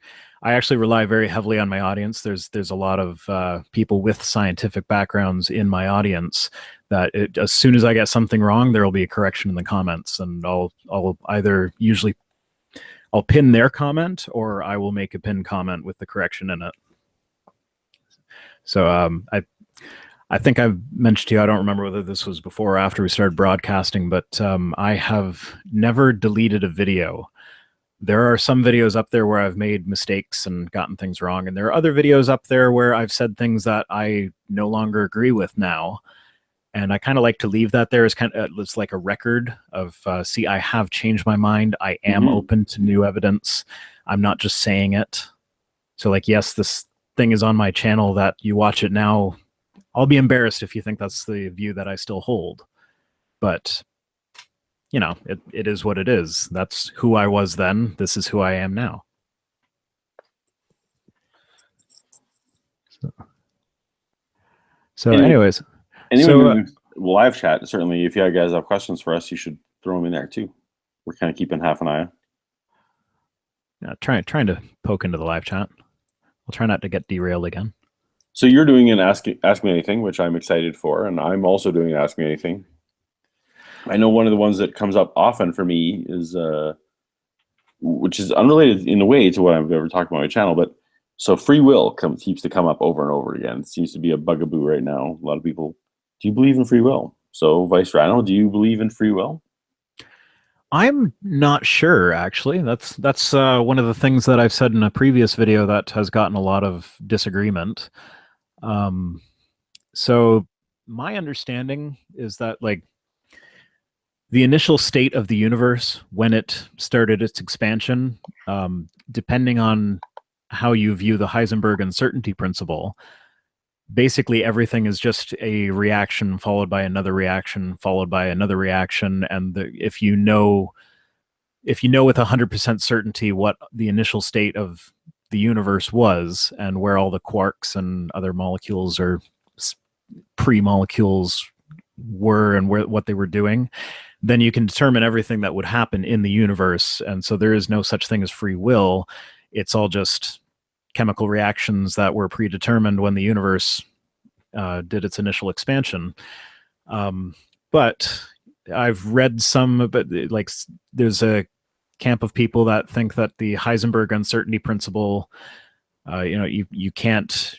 I actually rely very heavily on my audience. There's a lot of people with scientific backgrounds in my audience that as soon as I get something wrong, there will be a correction in the comments, and I'll either usually I'll pin their comment, or I will make a pinned comment with the correction in it. So I think I've mentioned to you, I don't remember whether this was before or after we started broadcasting, but I have never deleted a video. There are some videos up there where I've made mistakes and gotten things wrong, and there are other videos up there where I've said things that I no longer agree with now. And I kind of like to leave that there as it's like a record of, see, I have changed my mind. I am open to new evidence. I'm not just saying it. So like, yes, this thing is on my channel that you watch it now. I'll be embarrassed if you think that's the view that I still hold. But, it is what it is. That's who I was then. This is who I am now. So anyways. Anyway, live chat, certainly, if you guys have questions for us, you should throw them in there too. We're kind of keeping half an eye on. Yeah, trying to poke into the live chat. I'll try not to get derailed again. So you're doing an Ask Me Anything, which I'm excited for, and I'm also doing an Ask Me Anything. I know one of the ones that comes up often for me is, which is unrelated in a way to what I've ever talked about on my channel, but so free will keeps to come up over and over again. It seems to be a bugaboo right now. A lot of people, do you believe in free will? So Vice Rhino, do you believe in free will? I'm not sure, actually. That's one of the things that I've said in a previous video that has gotten a lot of disagreement. So my understanding is that, like, the initial state of the universe, when it started its expansion, depending on how you view the Heisenberg uncertainty principle, basically everything is just a reaction followed by another reaction followed by another reaction. And if you know with 100% certainty what the initial state of the universe was and where all the quarks and other molecules or pre-molecules were and what they were doing, then you can determine everything that would happen in the universe. And so there is no such thing as free will. It's all just chemical reactions that were predetermined when the universe did its initial expansion. But I've read some, but like, there's a camp of people that think that the Heisenberg uncertainty principle, you can't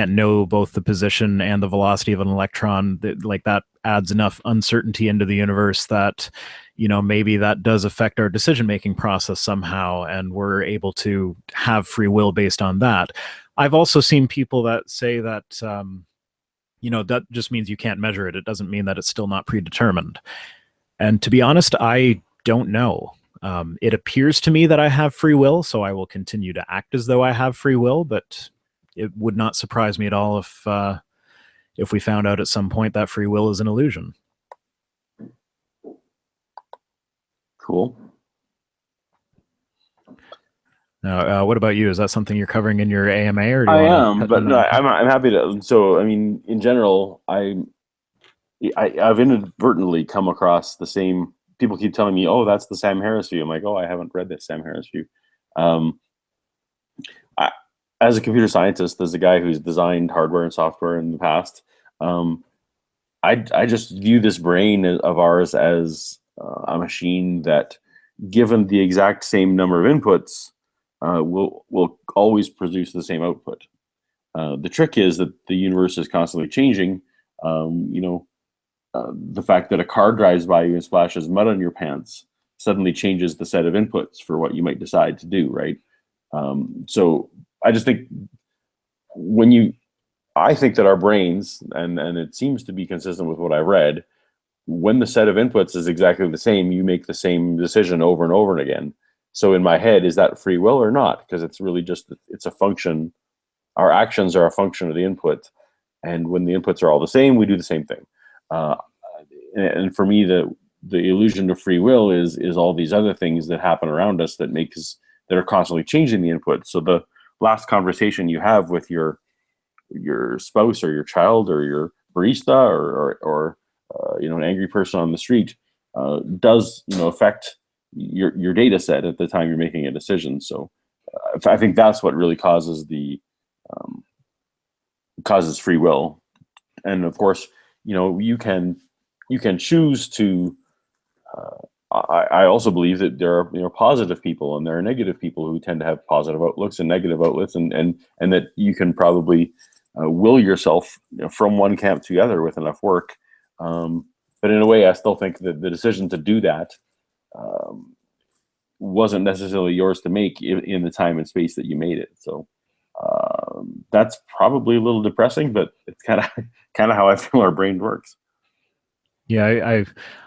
know both the position and the velocity of an electron. That adds enough uncertainty into the universe that, maybe that does affect our decision-making process somehow, and we're able to have free will based on that. I've also seen people that say that, that just means you can't measure it. It doesn't mean that it's still not predetermined. And to be honest, I don't know. It appears to me that I have free will, so I will continue to act as though I have free will, but it would not surprise me at all if we found out at some point that free will is an illusion. Cool. Now, what about you? Is that something you're covering in your AMA, or do you I am, but no, I'm happy to. So, I mean, in general, I've inadvertently come across the same. People keep telling me, "Oh, that's the Sam Harris view." I'm like, "Oh, I haven't read this Sam Harris view." As a computer scientist, as a guy who's designed hardware and software in the past, I just view this brain of ours as a machine that, given the exact same number of inputs, will always produce the same output. The trick is that the universe is constantly changing. The fact that a car drives by you and splashes mud on your pants suddenly changes the set of inputs for what you might decide to do, right? So I just think I think that our brains, and it seems to be consistent with what I read, when the set of inputs is exactly the same, you make the same decision over and over and again. So in my head, is that free will or not? Because it's really it's a function. Our actions are a function of the input. And when the inputs are all the same, we do the same thing. And for me, the illusion of free will is all these other things that happen around us that are constantly changing the input. So the last conversation you have with your spouse or your child or your barista or an angry person on the street does affect your data set at the time you're making a decision. So I think that's what really causes free will. And of course, you can choose to. I also believe that there are positive people and there are negative people who tend to have positive outlooks and negative outlooks, and that you can probably will yourself from one camp to the other with enough work. But in a way, I still think that the decision to do that wasn't necessarily yours to make in the time and space that you made it. So that's probably a little depressing, but it's kind of how I feel our brain works. Yeah,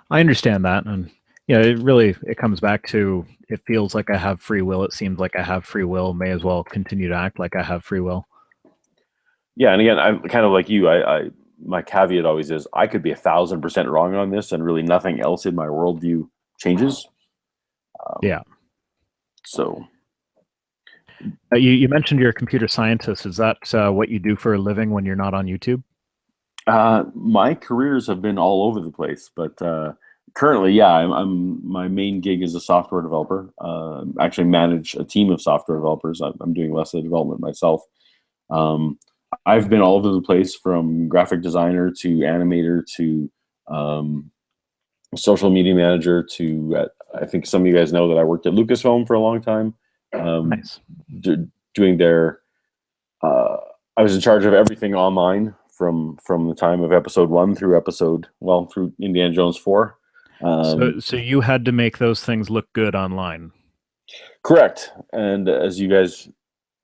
I understand that, and it comes back to, it feels like I have free will. It seems like I have free will. May as well continue to act like I have free will. Yeah, and again, I'm kind of like you. My caveat always is I could be 1,000% wrong on this, and really nothing else in my worldview changes. Yeah. So you mentioned you're a computer scientist. Is that what you do for a living when you're not on YouTube? My careers have been all over the place, but currently, yeah, I'm my main gig is a software developer. Actually, manage a team of software developers. I'm doing less of the development myself. I've been all over the place, from graphic designer to animator to social media manager to I think some of you guys know that I worked at Lucasfilm for a long time. Nice. Doing their I was in charge of everything online from the time of episode 1 through through Indiana Jones 4. So you had to make those things look good online. Correct. And as you guys,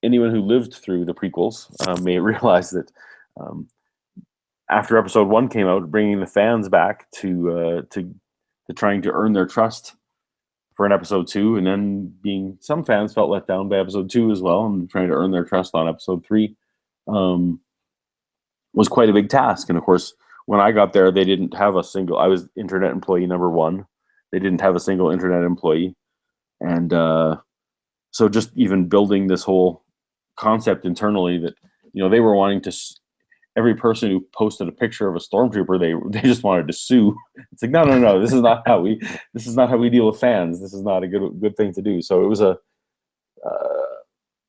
anyone who lived through the prequels may realize that after episode 1 came out, bringing the fans back to trying to earn their trust for an episode 2, and then some fans felt let down by episode 2 as well, and trying to earn their trust on episode 3 was quite a big task. And of course, when I got there, they didn't have a single. I was internet employee number 1. They didn't have a single internet employee, and so just even building this whole concept internally, that they were wanting to. Every person who posted a picture of a stormtrooper, they just wanted to sue. It's like, no, this is not how we deal with fans. This is not a good thing to do. So it was there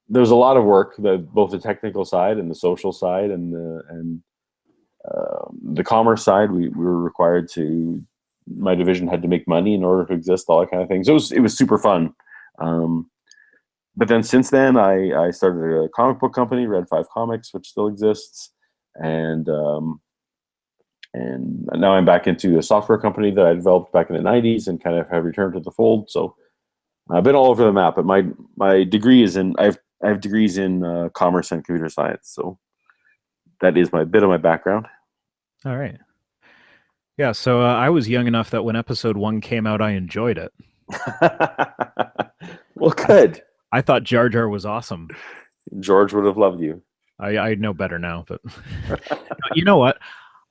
was a lot of work, both the technical side and the social side and the commerce side. We were required to. My division had to make money in order to exist, all that kind of thing. So it was super fun. But then since then, I started a comic book company, Red 5 Comics, which still exists. And now I'm back into a software company that I developed back in the 90s and kind of have returned to the fold. So I've been all over the map, but my degree is I have degrees in commerce and computer science. So that is my bit of my background. All right. Yeah. So I was young enough that when episode 1 came out, I enjoyed it. Well, good. I thought Jar Jar was awesome. George would have loved you. I know better now, but you know what?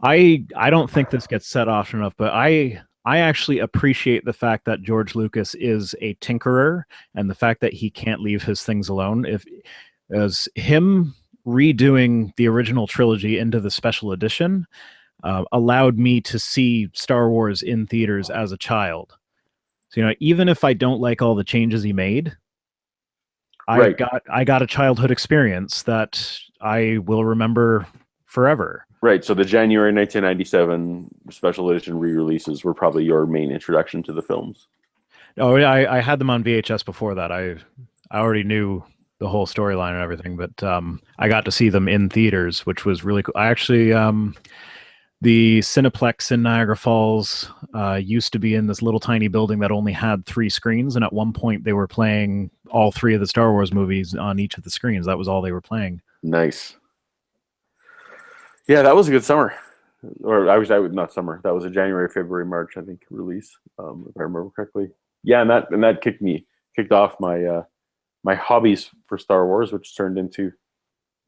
I don't think this gets said often enough, but I actually appreciate the fact that George Lucas is a tinkerer, and the fact that he can't leave his things alone. As him redoing the original trilogy into the special edition allowed me to see Star Wars in theaters as a child. So even if I don't like all the changes he made, Right. I got a childhood experience that I will remember forever. Right. So the January 1997 special edition re-releases were probably your main introduction to the films. Oh, yeah, I had them on VHS before that. I already knew the whole storyline and everything. But I got to see them in theaters, which was really cool. I actually the Cineplex in Niagara Falls used to be in this little tiny building that only had 3 screens, and at one point they were playing all 3 of the Star Wars movies on each of the screens. That was all they were playing. Nice. Yeah, that was a good summer. Or I was not summer. That was a January, February, March, I think, release, if I remember correctly. Yeah, and that kicked off my my hobbies for Star Wars, which turned into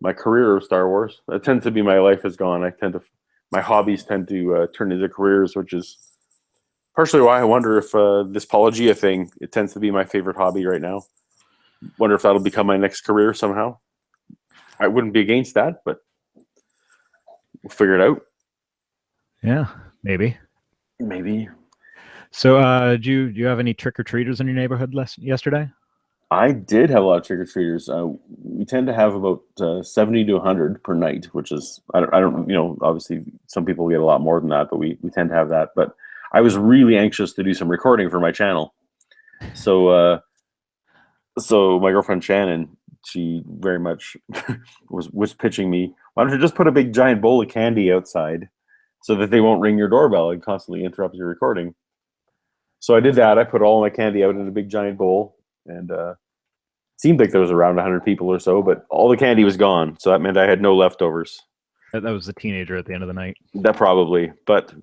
my career of Star Wars. That tends to be my life has gone. My hobbies tend to turn into careers, which is partially why I wonder if this Paulogia thing, it tends to be my favorite hobby right now. Wonder if that'll become my next career somehow. I wouldn't be against that, but we'll figure it out. Yeah, maybe. Maybe. So, do you have any trick or treaters in your neighborhood yesterday? I did have a lot of trick or treaters. We tend to have about 70 to 100 per night, which is I don't obviously some people get a lot more than that, but we tend to have that. But I was really anxious to do some recording for my channel, so so my girlfriend Shannon, she very much was pitching me, why don't you just put a big giant bowl of candy outside so that they won't ring your doorbell and constantly interrupt your recording. So I did that. I put all my candy out in a big giant bowl, and it seemed like there was around 100 people or so, but all the candy was gone. So that meant I had no leftovers. That was the teenager at the end of the night. That probably, but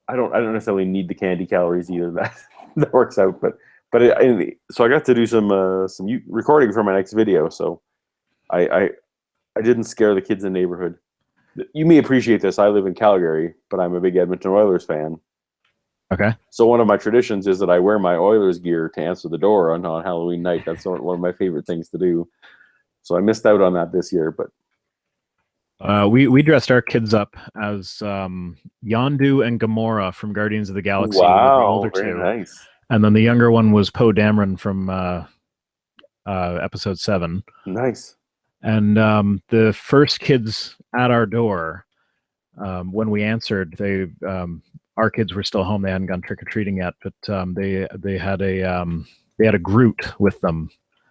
I don't necessarily need the candy calories either. That works out, so I got to do some recording for my next video. So I didn't scare the kids in the neighborhood. You may appreciate this. I live in Calgary, but I'm a big Edmonton Oilers fan. Okay. So one of my traditions is that I wear my Oilers gear to answer the door on Halloween night. That's one of my favorite things to do. So I missed out on that this year, but we dressed our kids up as Yondu and Gamora from Guardians of the Galaxy. Wow, very nice. And then the younger one was Poe Dameron from episode 7. Nice. And the first kids at our door, when we answered, our kids were still home. They hadn't gone trick or treating yet, but they had a Groot with them.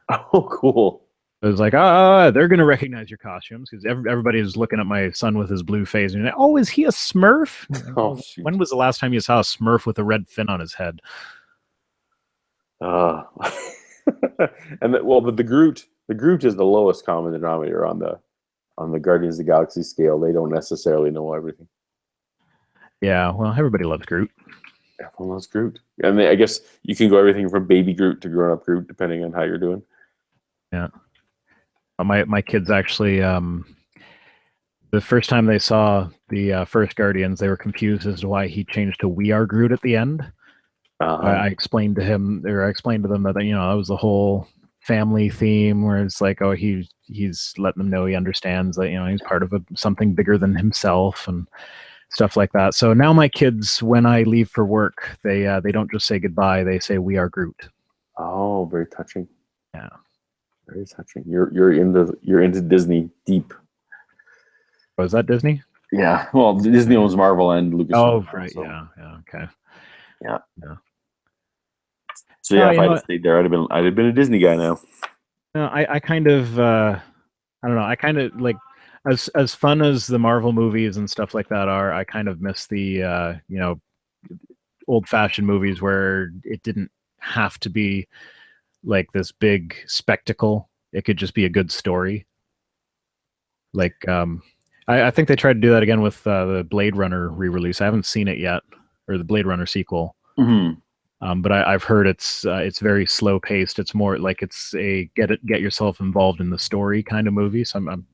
Oh, cool! It was like, they're gonna recognize your costumes because everybody was looking at my son with his blue face and is he a Smurf? Oh, when was the last time you saw a Smurf with a red fin on his head? And but the Groot is the lowest common denominator on the Guardians of the Galaxy scale. They don't necessarily know everything. Yeah, well, everybody loves Groot. Everyone loves Groot, and I guess you can go everything from baby Groot to grown up Groot depending on how you're doing. Yeah, my kids actually, the first time they saw the first Guardians, they were confused as to why he changed to "We Are Groot" at the end. I explained to them that that was the whole family theme, where it's like, he's letting them know he understands that he's part of something bigger than himself and stuff like that. So now my kids, when I leave for work, they don't just say goodbye; they say "We are Groot." Oh, very touching. Yeah, very touching. You're into Disney deep. Was that Disney? Yeah. Well, Disney owns Marvel and Lucasfilm. Oh, right. So. Yeah. Okay. Yeah. So yeah, if I had stayed there, I'd have been a Disney guy now. No, I kind of I don't know. I kind of like as fun as the Marvel movies and stuff like that are. I kind of miss the old-fashioned movies where it didn't have to be like this big spectacle. It could just be a good story. Like I think they tried to do that again with the Blade Runner re-release. I haven't seen it yet, or the Blade Runner sequel. Mm-hmm. But I've heard it's very slow paced. It's more like it's a get yourself involved in the story kind of movie. So I'm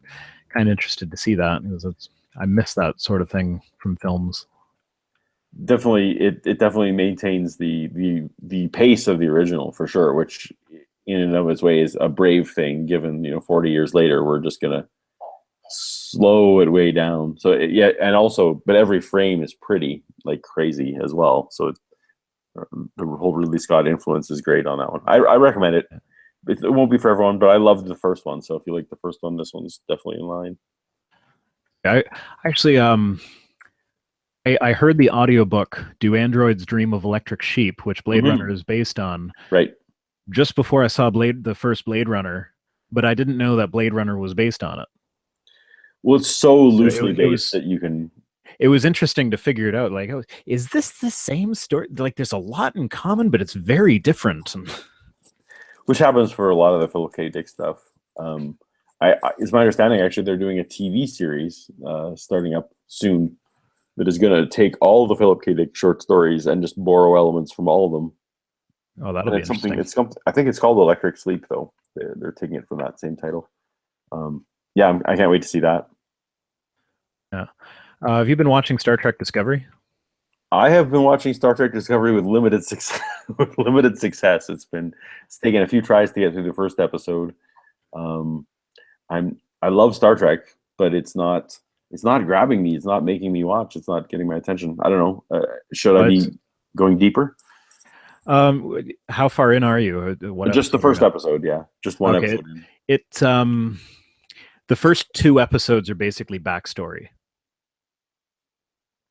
kind of interested to see that because I miss that sort of thing from films. Definitely, it definitely maintains the pace of the original for sure, which in and of its way is a brave thing. Given 40 years later, we're just gonna slow it way down. So but every frame is pretty like crazy as well. So the whole Ridley Scott influence is great on that one. I recommend it. It won't be for everyone, but I loved the first one. So if you like the first one, this one's definitely in line. I actually I heard the audiobook "Do Androids Dream of Electric Sheep," which Blade Runner is based on. Right. just before I saw the first Blade Runner, but I didn't know that Blade Runner was based on it. Well, it's so So loosely based that you can. It was interesting to figure it out. Like, oh, is this the same story? Like, there's a lot in common, but it's very different. Which happens for a lot of the Philip K. Dick stuff. It's my understanding, actually, they're doing a TV series starting up soon that is going to take all the Philip K. Dick short stories and just borrow elements from all of them. Oh, that'll be interesting. I think it's called Electric Sleep, though. They're taking it from that same title. Yeah, I can't wait to see that. Yeah. Have you been watching Star Trek Discovery? I have been watching Star Trek Discovery with limited success. It's taken a few tries to get through the first episode. I love Star Trek, but it's not grabbing me. It's not making me watch. It's not getting my attention. I don't know. Should I be going deeper? How far in are you? Just the first episode, yeah. Just one episode. The first 2 episodes are basically backstory.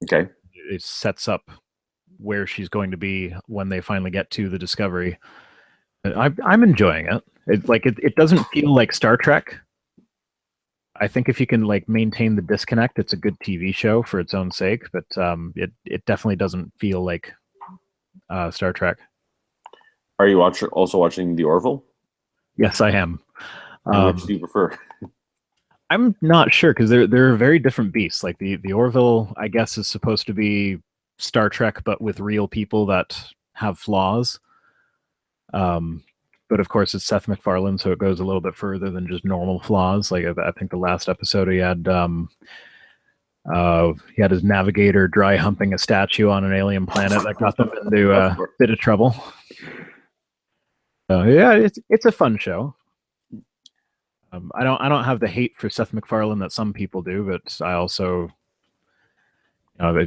Okay. It sets up where she's going to be when they finally get to the Discovery. I'm enjoying it. It doesn't feel like Star Trek. I think if you can like maintain the disconnect, it's a good TV show for its own sake. But it definitely doesn't feel like Star Trek. Are you also watching The Orville? Yes, I am. Which do you prefer? I'm not sure because they're very different beasts. Like the Orville, I guess, is supposed to be Star Trek, but with real people that have flaws. But of course, it's Seth MacFarlane, so it goes a little bit further than just normal flaws. Like I think the last episode he had his navigator dry humping a statue on an alien planet that got them into a bit of trouble. Yeah, it's a fun show. I don't have the hate for Seth MacFarlane that some people do, but I also,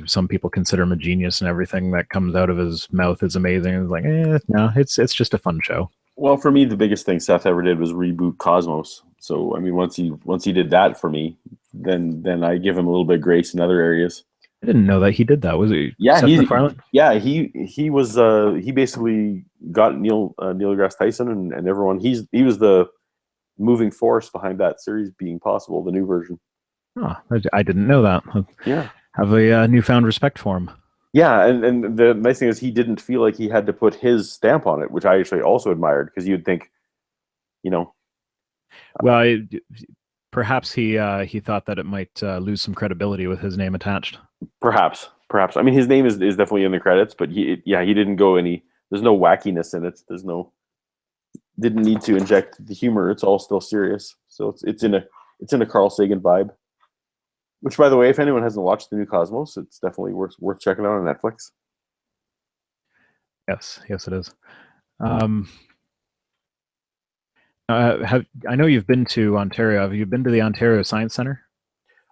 some people consider him a genius, and everything that comes out of his mouth is amazing. It's like, no, it's just a fun show. Well, for me, the biggest thing Seth ever did was reboot Cosmos. So I mean, once he did that for me, then I give him a little bit of grace in other areas. I didn't know that he did that. Was he? Yeah, Seth MacFarlane? Yeah, he was. He basically got Neil deGrasse Tyson and everyone. He was the moving force behind that series being possible, the new version. Oh, I didn't know that. Yeah. Have a newfound respect for him. Yeah, and the nice thing is he didn't feel like he had to put his stamp on it, which I actually also admired, because you'd think, Well, perhaps he thought that it might lose some credibility with his name attached. Perhaps. I mean, his name is definitely in the credits, but he didn't go any. There's no wackiness in it. Didn't need to inject the humor. It's all still serious. So it's in a Carl Sagan vibe. Which, by the way, if anyone hasn't watched the new Cosmos, it's definitely worth checking out on Netflix. Yes, it is. I know you've been to Ontario. Have you been to the Ontario Science Center?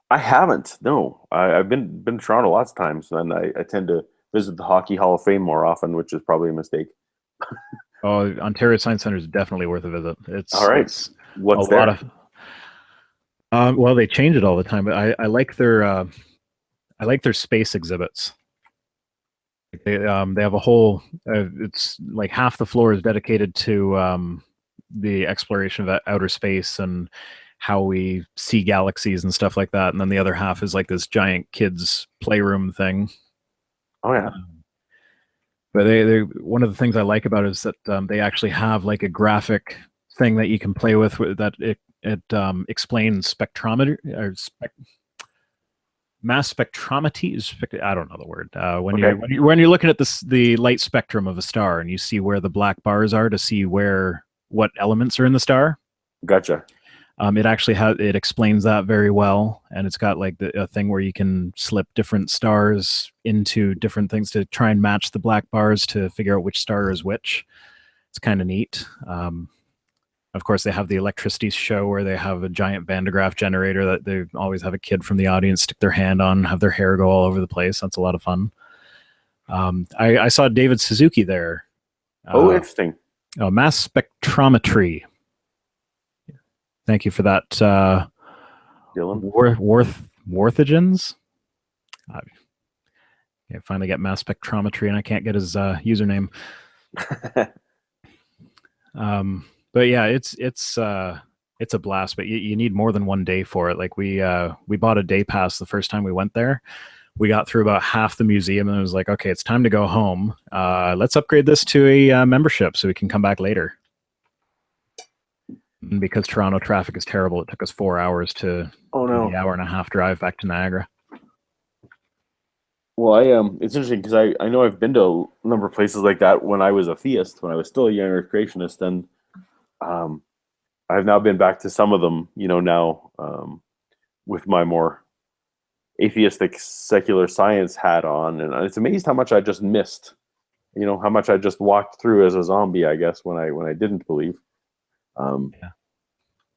I haven't. No, I've been to Toronto lots of times, and I tend to visit the Hockey Hall of Fame more often, which is probably a mistake. Oh, Ontario Science Center is definitely worth a visit. It's all right. It's What's there? Lot of. Well, they change it all the time, but I like their space exhibits. They have a whole. It's like half the floor is dedicated to the exploration of outer space and how we see galaxies and stuff like that, and then the other half is like this giant kids playroom thing. Oh yeah. But they one of the things I like about it is that they actually have like a graphic thing that you can play with that it explains spectrometry or mass spectrometry. I don't know the word. When you're looking at the light spectrum of a star and you see where the black bars are to see what elements are in the star. Gotcha. It actually it explains that very well, and it's got like a thing where you can slip different stars into different things to try and match the black bars to figure out which star is which. It's kind of neat. Of course, they have the electricity show where they have a giant Van de Graaff generator that they always have a kid from the audience stick their hand on, have their hair go all over the place. That's a lot of fun. I saw David Suzuki there. Interesting. Mass spectrometry. Thank you for that, Dylan. Worthigens. I finally get mass spectrometry, and I can't get his username. But yeah, it's a blast, but you need more than one day for it. Like we bought a day pass the first time we went there. We got through about half the museum and it was like, okay, it's time to go home. Let's upgrade this to a membership so we can come back later. And because Toronto traffic is terrible, it took us 4 hours to Oh do no. the hour and a half drive back to Niagara. Well, it's interesting because I know I've been to a number of places like that when I was a theist, when I was still a young Earth creationist, and I've now been back to some of them, now with my more atheistic secular science hat on, and it's amazed how much I just missed, how much I just walked through as a zombie, I guess, when I didn't believe. Yeah.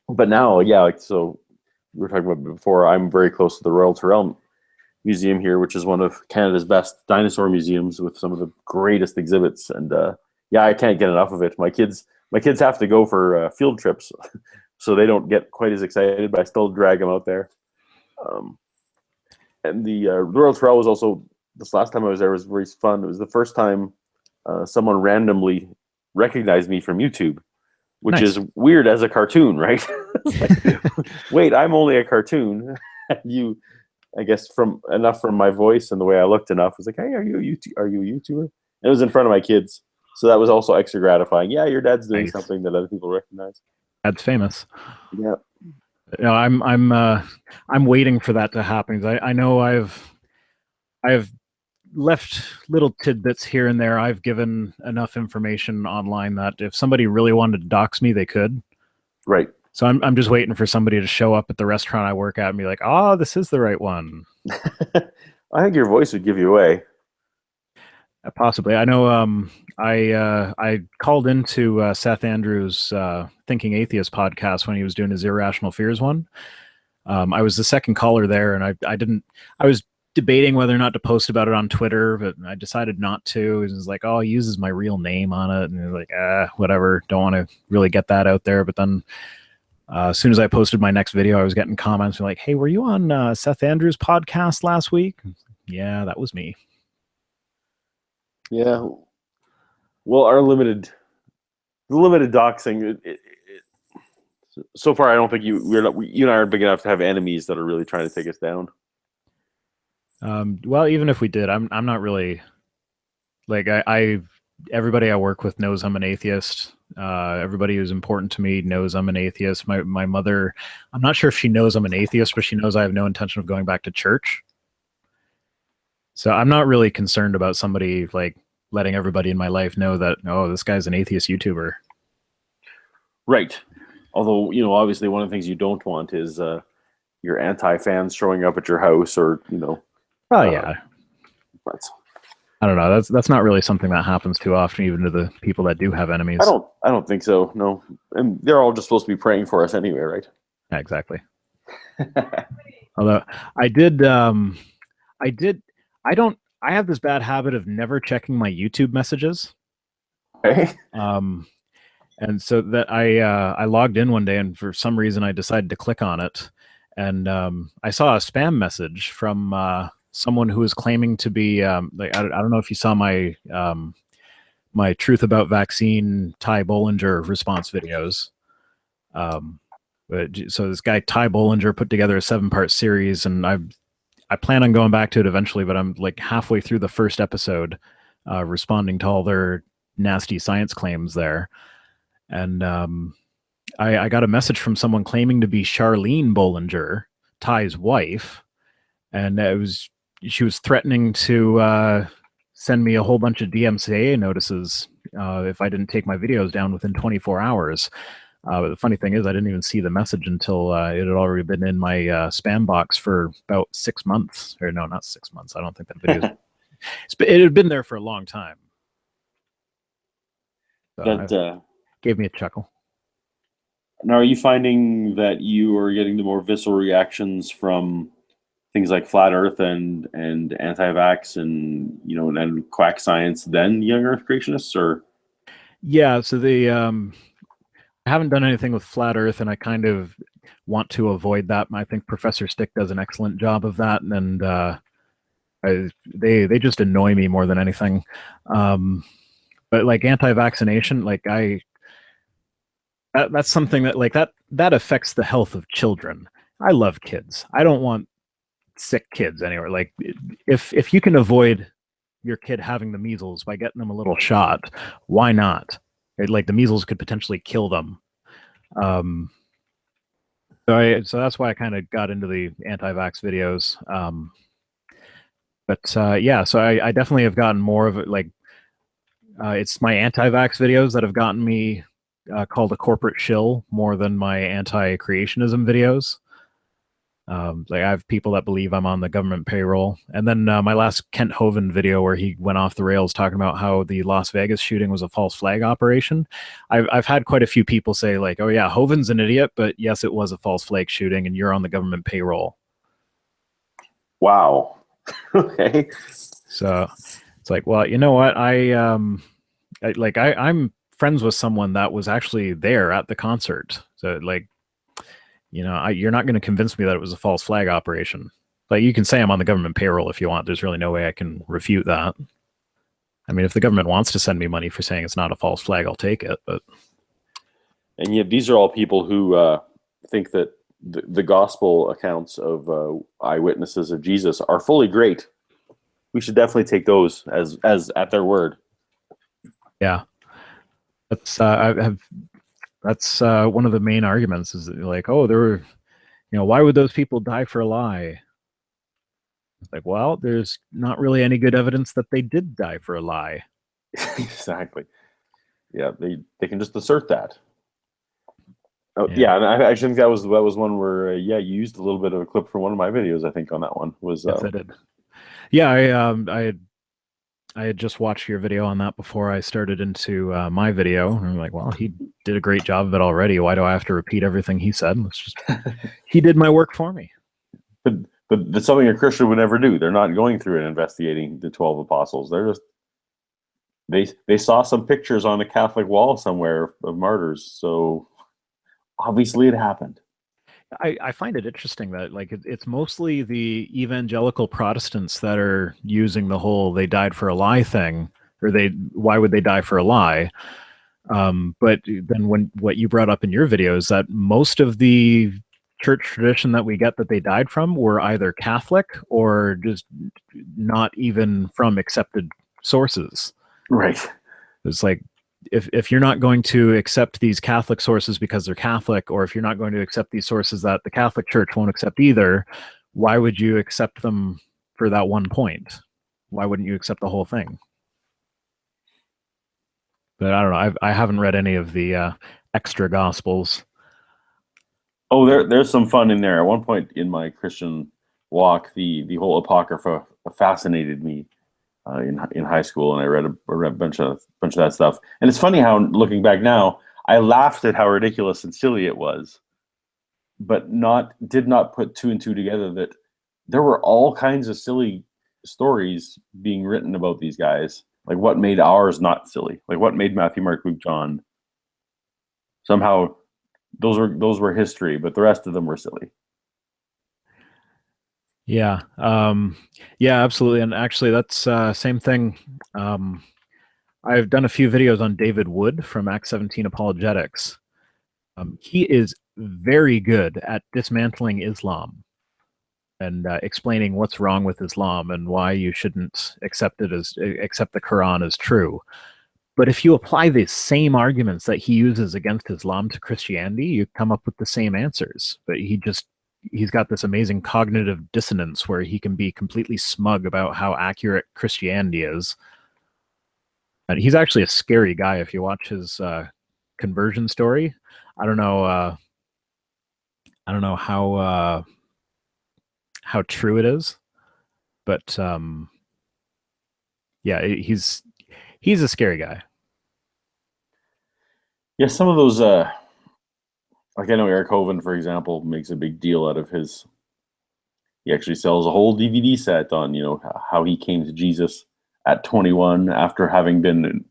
But now, yeah, like, so we were talking about before, I'm very close to the Royal Tyrrell Museum here, which is one of Canada's best dinosaur museums with some of the greatest exhibits. And yeah, I can't get enough of it. My kids have to go for field trips, so they don't get quite as excited, but I still drag them out there. And the Royal Tyrrell was also, this last time I was there was very fun. It was the first time someone randomly recognized me from YouTube, which Nice. is weird as a cartoon, right? Like, wait, I'm only a cartoon. You, I guess, from my voice and the way I looked enough, was like, hey, are you a YouTuber? And it was in front of my kids, so that was also extra gratifying. Yeah, your dad's doing Nice. something that other people recognize. That's famous. Yeah. I'm waiting for that to happen. I know I've left little tidbits here and there. I've given enough information online that if somebody really wanted to dox me, they could. Right. So I'm just waiting for somebody to show up at the restaurant I work at and be like, "Oh, this is the right one." I think your voice would give you away. Possibly. I know. I called into Seth Andrews' Thinking Atheist podcast when he was doing his Irrational Fears one. I was the second caller there, and I was debating whether or not to post about it on Twitter, but I decided not to. It was like, oh, he uses my real name on it, and like, whatever. Don't want to really get that out there. But then, as soon as I posted my next video, I was getting comments like, "Hey, were you on Seth Andrews' podcast last week?" Yeah, that was me. Yeah. Well, the limited doxing. So far, I don't think you and I are big enough to have enemies that are really trying to take us down. Well, even if we did, I'm not really like everybody I work with knows I'm an atheist. Everybody who's important to me knows I'm an atheist. My mother, I'm not sure if she knows I'm an atheist, but she knows I have no intention of going back to church. So I'm not really concerned about somebody like letting everybody in my life know that, oh, this guy's an atheist YouTuber. Right. Although, obviously one of the things you don't want is your anti-fans showing up at your house, or, Oh yeah. But I don't know. That's not really something that happens too often, even to the people that do have enemies. I don't think so. No. And they're all just supposed to be praying for us anyway, right? Yeah, exactly. Although I have this bad habit of never checking my YouTube messages. Okay. And so that I logged in one day, and for some reason I decided to click on it, and I saw a spam message from someone who was claiming to be like, I don't know if you saw my my Truth About Vaccine Ty Bollinger response videos. So this guy Ty Bollinger put together a 7-part series, and I plan on going back to it eventually, but I'm like halfway through the first episode, responding to all their nasty science claims there. And I got a message from someone claiming to be Charlene Bollinger, Ty's wife, and she was threatening to send me a whole bunch of DMCA notices if I didn't take my videos down within 24 hours. But the funny thing is, I didn't even see the message until it had already been in my spam box for about 6 months. Or no, not 6 months. I don't think that video. It had been there for a long time. So That gave me a chuckle. Now, are you finding that you are getting the more visceral reactions from things like flat Earth and anti-vax and and quack science than young Earth creationists, or? Yeah, so I haven't done anything with flat Earth, and I kind of want to avoid that. I think Professor Stick does an excellent job of that, and they just annoy me more than anything. But like anti-vaccination, like that's something that like that affects the health of children. I love kids. I don't want sick kids anywhere. Like if you can avoid your kid having the measles by getting them a little shot, why not? Like the measles could potentially kill them. So that's why I kind of got into the anti-vax videos. But yeah, so I definitely have gotten more of it. Like it's my anti-vax videos that have gotten me called a corporate shill more than my anti-creationism videos. Like I have people that believe I'm on the government payroll, and then my last Kent Hovind video where he went off the rails talking about how the Las Vegas shooting was a false flag operation. I've had quite a few people say like, "Oh yeah, Hovind's an idiot, but yes, it was a false flag shooting, and you're on the government payroll." Wow. Okay. So it's like, well, you know what? I'm friends with someone that was actually there at the concert, so like. You know, you're not going to convince me that it was a false flag operation. Like you can say I'm on the government payroll if you want. There's really no way I can refute that. I mean, if the government wants to send me money for saying it's not a false flag, I'll take it. But and yet these are all people who think that the gospel accounts of eyewitnesses of Jesus are fully great. We should definitely take those as at their word. Yeah, that's one of the main arguments is that like, oh, there were, you know, why would those people die for a lie? It's like, well, there's not really any good evidence that they did die for a lie. Exactly. Yeah, they can just assert that. Oh, yeah, and I think that was one where you used a little bit of a clip from one of my videos. I think on that one was. Yes, I did. Yeah, I had just watched your video on that before I started into my video. And I'm like, well, he did a great job of it already. Why do I have to repeat everything he said? It's just he did my work for me. But that's something a Christian would never do. They're not going through and investigating the 12 apostles. They're just they saw some pictures on a Catholic wall somewhere of martyrs. So obviously it happened. I find it interesting that like it's mostly the evangelical Protestants that are using the whole "they died for a lie" thing, or why would they die for a lie? But then what you brought up in your video is that most of the church tradition that we get that they died from were either Catholic or just not even from accepted sources. Right. It's like if you're not going to accept these Catholic sources because they're Catholic, or if you're not going to accept these sources that the Catholic Church won't accept either, why would you accept them for that one point? Why wouldn't you accept the whole thing? But I don't know. I haven't read any of the extra Gospels. Oh, there's some fun in there. At one point in my Christian walk, the whole Apocrypha fascinated me. In high school, and I read a bunch of that stuff. And it's funny how, looking back now, I laughed at how ridiculous and silly it was, but did not put two and two together that there were all kinds of silly stories being written about these guys. Like what made ours not silly? Like what made Matthew, Mark, Luke, John? Somehow, those were history, but the rest of them were silly. Yeah. Yeah, absolutely. And actually that's same thing. I've done a few videos on David Wood from Act 17 Apologetics. He is very good at dismantling Islam and explaining what's wrong with Islam and why you shouldn't accept the Quran as true. But if you apply the same arguments that he uses against Islam to Christianity, you come up with the same answers. But he's got this amazing cognitive dissonance where he can be completely smug about how accurate Christianity is. And he's actually a scary guy if you watch his conversion story. I don't know how true it is, but yeah, he's a scary guy. Yeah, some of those like I know Eric Hovind, for example, makes a big deal out of his. He actually sells a whole DVD set on how he came to Jesus at 21 after having been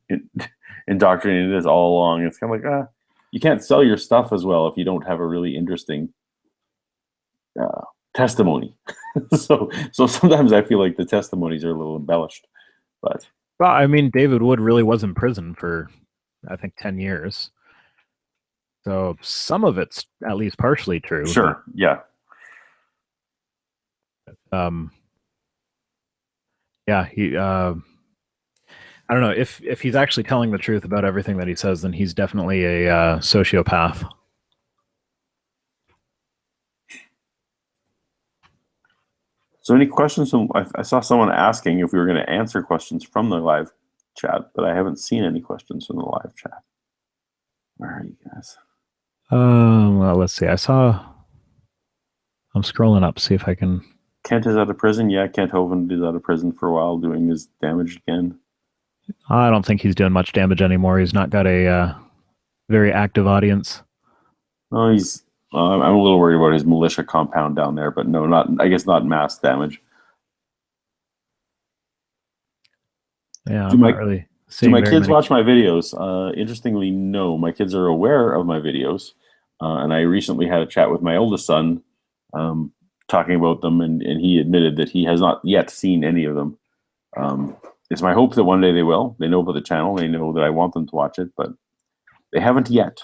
indoctrinated this all along. It's kind of like you can't sell your stuff as well if you don't have a really interesting testimony. so sometimes I feel like the testimonies are a little embellished, but well, I mean, David Wood really was in prison for I think 10 years. So some of it's at least partially true. Sure. Yeah. Yeah, he I don't know if he's actually telling the truth about everything that he says, then he's definitely a sociopath. So any questions from, I saw someone asking if we were going to answer questions from the live chat, but I haven't seen any questions from the live chat. Where are you guys? Well, let's see. I'm scrolling up, see if I can. Kent is out of prison. Yeah, Kent Hovind is out of prison for a while, doing his damage again. I don't think he's doing much damage anymore. He's not got a very active audience. Oh, he's. I'm a little worried about his militia compound down there, but no, not. I guess not mass damage. Yeah, I'm not really seeing. Do my kids watch my videos? Interestingly, no. My kids are aware of my videos, and I recently had a chat with my oldest son, talking about them, and he admitted that he has not yet seen any of them. It's my hope that one day they will. They know about the channel. They know that I want them to watch it, but they haven't yet.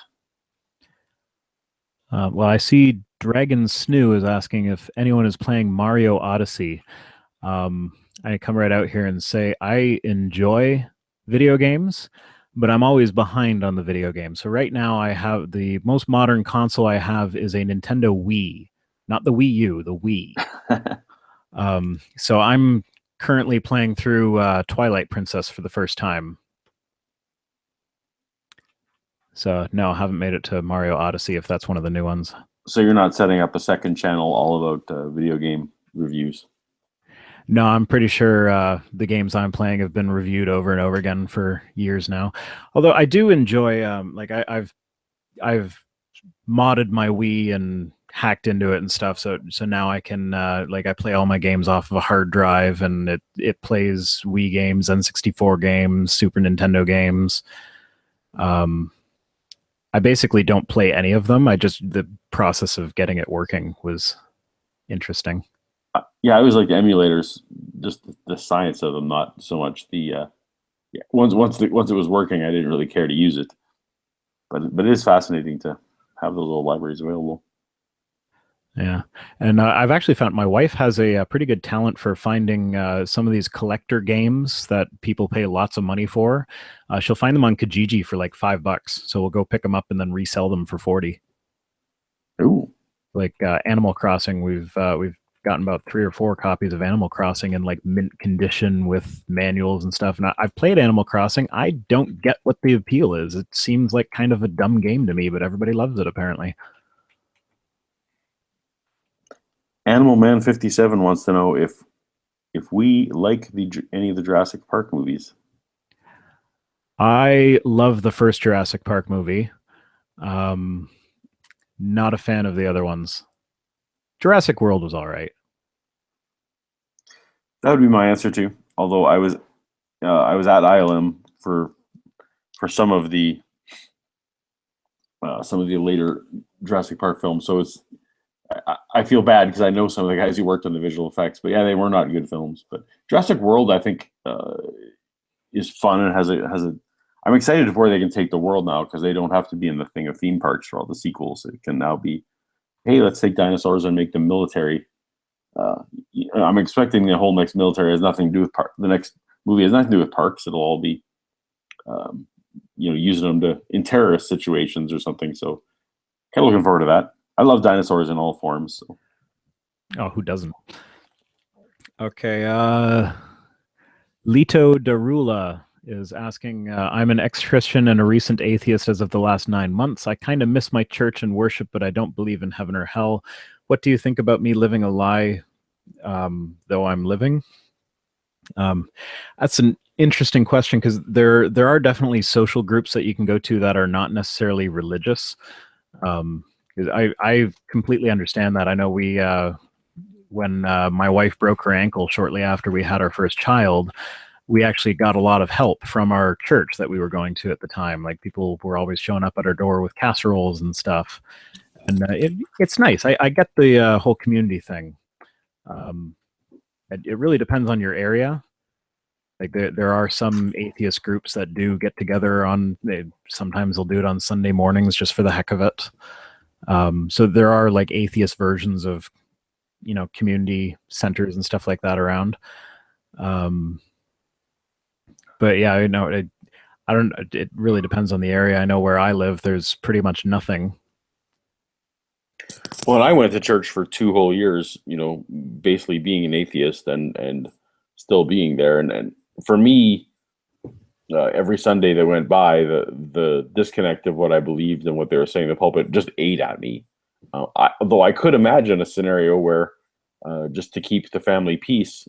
Well, I see Dragon Snoo is asking if anyone is playing Mario Odyssey. I come right out here and say I enjoy video games, but I'm always behind on the video game. So right now I have the most modern console I have is a Nintendo Wii, not the Wii U, the Wii. So I'm currently playing through Twilight Princess for the first time. So no, I haven't made it to Mario Odyssey, if that's one of the new ones. So you're not setting up a second channel all about video game reviews? No, I'm pretty sure the games I'm playing have been reviewed over and over again for years now. Although I do enjoy, like I've modded my Wii and hacked into it and stuff. So now I can like I play all my games off of a hard drive, and it plays Wii games, N64 games, Super Nintendo games. I basically don't play any of them. The process of getting it working was interesting. Yeah, I always like the emulators, just the science of them, not so much the. Once it was working, I didn't really care to use it, but it is fascinating to have those little libraries available. Yeah, and I've actually found my wife has a pretty good talent for finding some of these collector games that people pay lots of money for. She'll find them on Kijiji for like $5, so we'll go pick them up and then resell them for 40. Ooh, like Animal Crossing, we've gotten about 3 or 4 copies of Animal Crossing in like mint condition with manuals and stuff. And I've played Animal Crossing. I don't get what the appeal is. It seems like kind of a dumb game to me, but everybody loves it apparently. Animal Man 57 wants to know if we like any of the Jurassic Park movies. I love the first Jurassic Park movie. Not a fan of the other ones. Jurassic World was all right. That would be my answer too. Although I was at ILM for some of the later Jurassic Park films, so I feel bad because I know some of the guys who worked on the visual effects, but yeah, they were not good films. But Jurassic World, I think, is fun and has a. I'm excited for where they can take the world now, because they don't have to be in the thing of theme parks for all the sequels. It can now be, hey, let's take dinosaurs and make them military. I'm expecting the whole next military has nothing to do with the next movie has nothing to do with parks. It'll all be, using them in terrorist situations or something. So, kind of looking forward to that. I love dinosaurs in all forms. So. Oh, who doesn't? Okay, Lito Darula is asking, I'm an ex-Christian and a recent atheist as of the last 9 months. I kind of miss my church and worship, but I don't believe in heaven or hell. What do you think about me living a lie, though I'm living? That's an interesting question, because there are definitely social groups that you can go to that are not necessarily religious. I completely understand that. I know when my wife broke her ankle shortly after we had our first child, we actually got a lot of help from our church that we were going to at the time. Like, people were always showing up at our door with casseroles and stuff. And it's nice. I get the whole community thing. It really depends on your area. Like there are some atheist groups that do get together sometimes they'll do it on Sunday mornings just for the heck of it. So there are like atheist versions of, community centers and stuff like that around. But yeah, I don't, it really depends on the area. I know where I live, there's pretty much nothing. Well, I went to church for 2 whole years, basically being an atheist and still being there. And for me, every Sunday that went by, the disconnect of what I believed and what they were saying in the pulpit just ate at me. Although I could imagine a scenario where just to keep the family peace,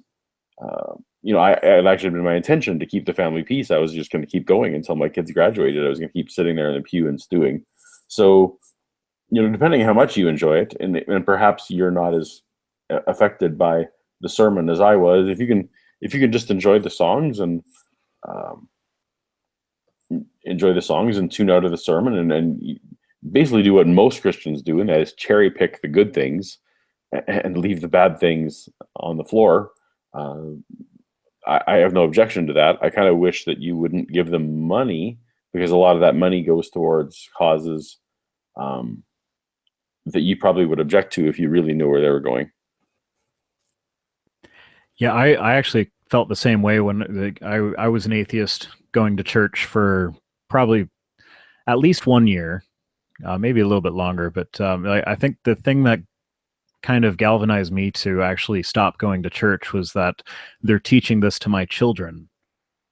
it actually been my intention to keep the family peace. I was just going to keep going until my kids graduated. I was going to keep sitting there in the pew and stewing. So, depending on how much you enjoy it, and perhaps you're not as affected by the sermon as I was, if you can just enjoy the songs and tune out of the sermon and basically do what most Christians do, and that is cherry pick the good things and leave the bad things on the floor. I have no objection to that. I kind of wish that you wouldn't give them money, because a lot of that money goes towards causes that you probably would object to if you really knew where they were going. Yeah, I actually felt the same way when I was an atheist going to church for probably at least 1 year, maybe a little bit longer. But I think the thing that kind of galvanized me to actually stop going to church was that they're teaching this to my children.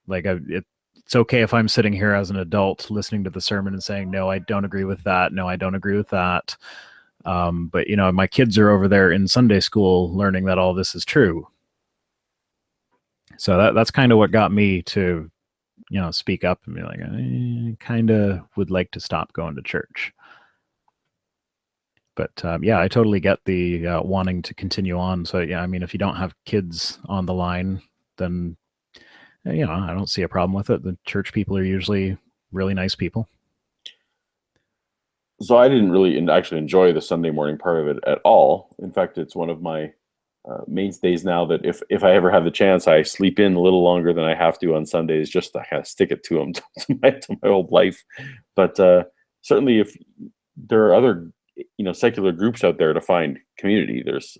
Like it's okay if I'm sitting here as an adult listening to the sermon and saying, no, I don't agree with that. No, I don't agree with that. But my kids are over there in Sunday school learning that all this is true. So that's kind of what got me to, speak up and be like, I kind of would like to stop going to church. But I totally get the wanting to continue on. So yeah, I mean, if you don't have kids on the line, then I don't see a problem with it. The church people are usually really nice people. So I didn't really actually enjoy the Sunday morning part of it at all. In fact, it's one of my mainstays now, that if I ever have the chance, I sleep in a little longer than I have to on Sundays, just to kind of stick it to them to my whole life. But certainly, if there are other secular groups out there to find community, there's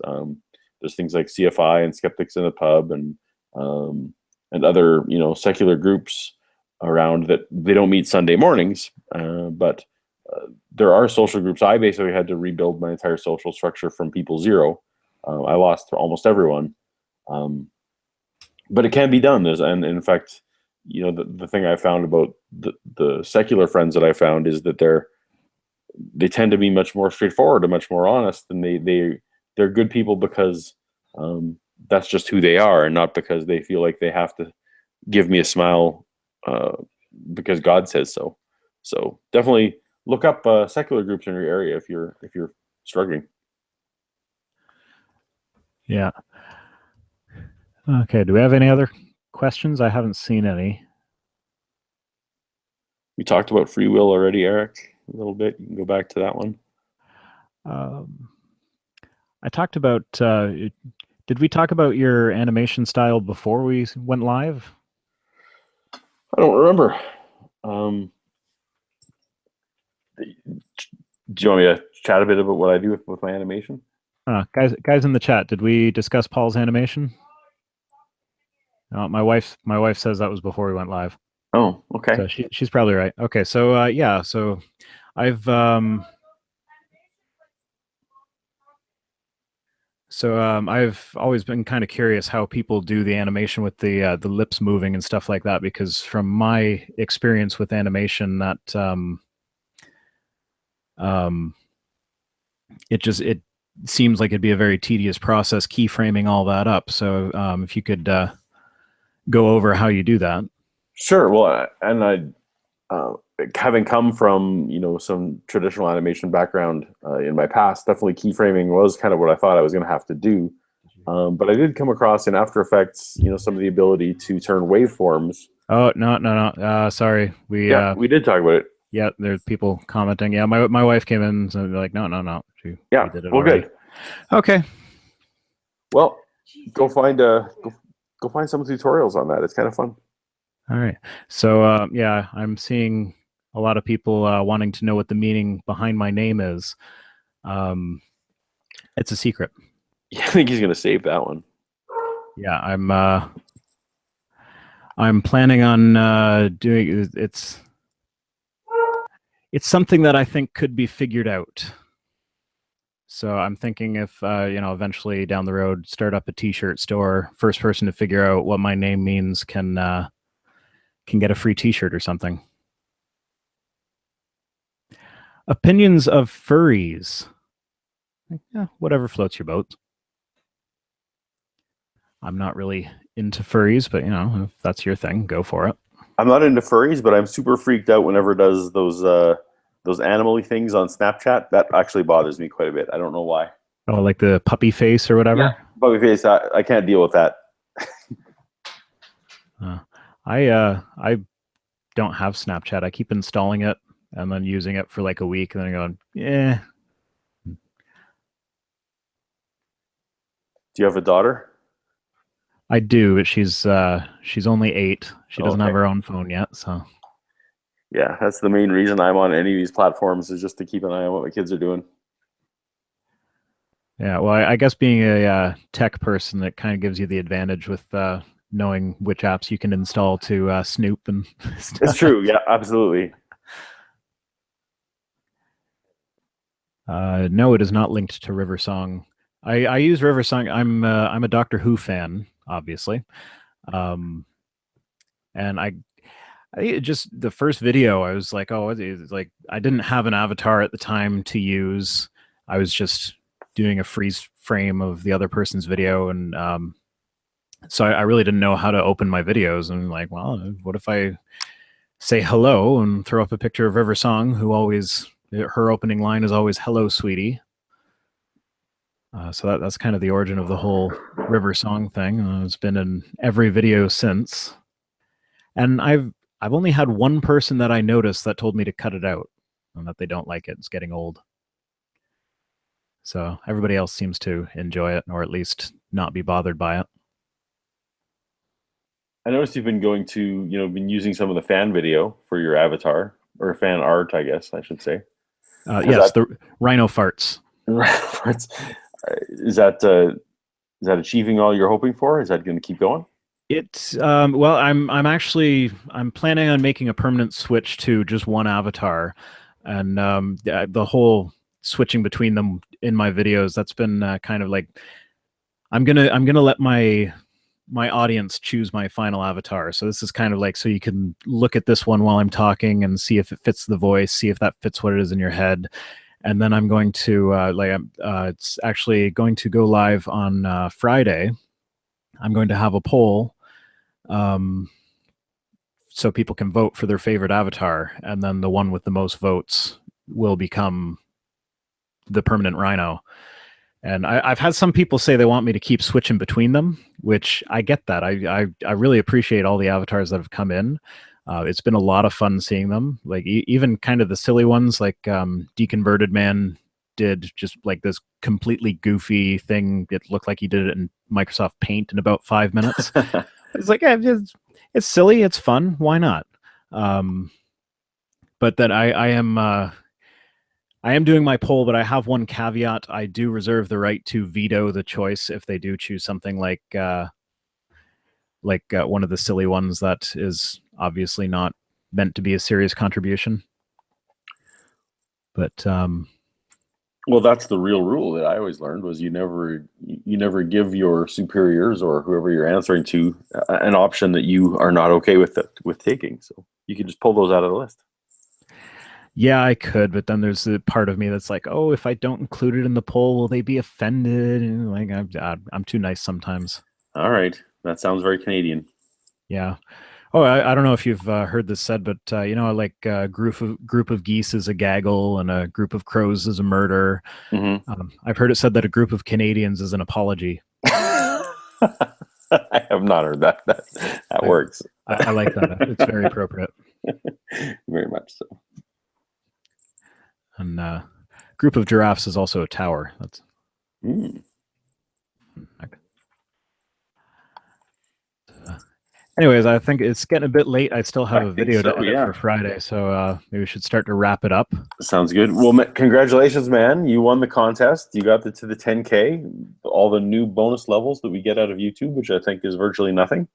things like CFI and Skeptics in the Pub and other secular groups around that they don't meet Sunday mornings, but there are social groups. I basically had to rebuild my entire social structure from people zero. I lost almost everyone, but it can be done. And in fact, the thing I found about the secular friends that I found is that they tend to be much more straightforward and much more honest, and they're good people because that's just who they are, and not because they feel like they have to give me a smile because God says so. So definitely look up secular groups in your area if you're struggling. Yeah. Okay. Do we have any other questions? I haven't seen any. We talked about free will already, Eric, a little bit. You can go back to that one. I talked about, did we talk about your animation style before we went live? I don't remember. Do you want me to chat a bit about what I do with my animation? Guys in the chat, did we discuss Paul's animation? My wife says that was before we went live. Oh, okay. So she's probably right. Okay, so so I've I've always been kind of curious how people do the animation with the lips moving and stuff like that, because from my experience with animation, that it seems like it'd be a very tedious process keyframing all that up. So if you could go over how you do that. Sure. Well, and I, having come from some traditional animation background in my past, definitely keyframing was kind of what I thought I was going to have to do. But I did come across in After Effects, some of the ability to turn waveforms. Oh no! Sorry, we did talk about it. Yeah, there's people commenting. Yeah, my wife came in and they're like, no. She did it already. Good. Okay. Well, go find Go find some tutorials on that. It's kind of fun. All right. So yeah, I'm seeing a lot of people wanting to know what the meaning behind my name is. Um, it's a secret. Yeah, I think he's gonna save that one. Yeah, I'm planning on doing it's something that I think could be figured out. So I'm thinking if eventually down the road start up a t-shirt store, first person to figure out what my name means can get a free t-shirt or something. Opinions of furries. Yeah, whatever floats your boat. I'm not really into furries, but if that's your thing, go for it. I'm not into furries, but I'm super freaked out whenever it does those animal-y things on Snapchat. That actually bothers me quite a bit. I don't know why. Oh, like the puppy face or whatever? Yeah, puppy face. I can't deal with that. I don't have Snapchat. I keep installing it and then using it for like a week and then going, yeah. Do you have a daughter? I do, but she's only 8. She doesn't have her own phone yet, so yeah, that's the main reason I'm on any of these platforms, is just to keep an eye on what my kids are doing. Yeah, well, I guess being a tech person, it kind of gives you the advantage with knowing which apps you can install to snoop and stuff. It's true. Yeah, absolutely. No, it is not linked to Riversong. I use Riversong. I'm a Doctor Who fan, obviously, and I just the first video I was like, oh, it's like I didn't have an avatar at the time to use. I was just doing a freeze frame of the other person's video, and so I really didn't know how to open my videos. And like, well, what if I say hello and throw up a picture of Riversong, who always her opening line is always "Hello, sweetie." So that's kind of the origin of the whole Riversong thing. It's been in every video since, and I've only had one person that I noticed that told me to cut it out and that they don't like it. It's getting old. So everybody else seems to enjoy it, or at least not be bothered by it. I noticed you've been going to, been using some of the fan video for your avatar, or fan art, I guess I should say. Yes, the Rhino farts. Is that achieving all you're hoping for? Is that going to keep going? It's well, I'm planning on making a permanent switch to just one avatar, and the whole switching between them in my videos, that's been kind of like I'm gonna let my audience choose my final avatar. So this is kind of like, so you can look at this one while I'm talking and see if it fits the voice, see if that fits what it is in your head. And then I'm going to it's actually going to go live on Friday. I'm going to have a poll so people can vote for their favorite avatar, and then the one with the most votes will become the permanent Rhino. And I've had some people say they want me to keep switching between them, which I get that. I really appreciate all the avatars that have come in. It's been a lot of fun seeing them. Like even kind of the silly ones, like Deconverted Man did just like this completely goofy thing. It looked like he did it in Microsoft Paint in about 5 minutes. It's like, yeah, it's silly, it's fun. Why not? But then I am doing my poll, but I have one caveat. I do reserve the right to veto the choice if they do choose something like one of the silly ones that is obviously not meant to be a serious contribution. But well, that's the real rule that I always learned, was you never give your superiors or whoever you're answering to an option that you are not okay with taking. So you can just pull those out of the list. Yeah, I could, but then there's a part of me that's like, oh, if I don't include it in the poll, will they be offended? And like, I'm too nice sometimes. All right, that sounds very Canadian. Yeah. Oh, I don't know if you've heard this said, but like a group of geese is a gaggle and a group of crows is a murder. Mm-hmm. I've heard it said that a group of Canadians is an apology. I have not heard that. That works. I like that. It's very appropriate. Very much so. And group of giraffes is also a tower. That's. Mm. Anyways, I think it's getting a bit late. I still have I a think video to so, edit yeah. for Friday, so maybe we should start to wrap it up. Sounds good. Well, congratulations, man. You won the contest. You got to the 10K, all the new bonus levels that we get out of YouTube, which I think is virtually nothing.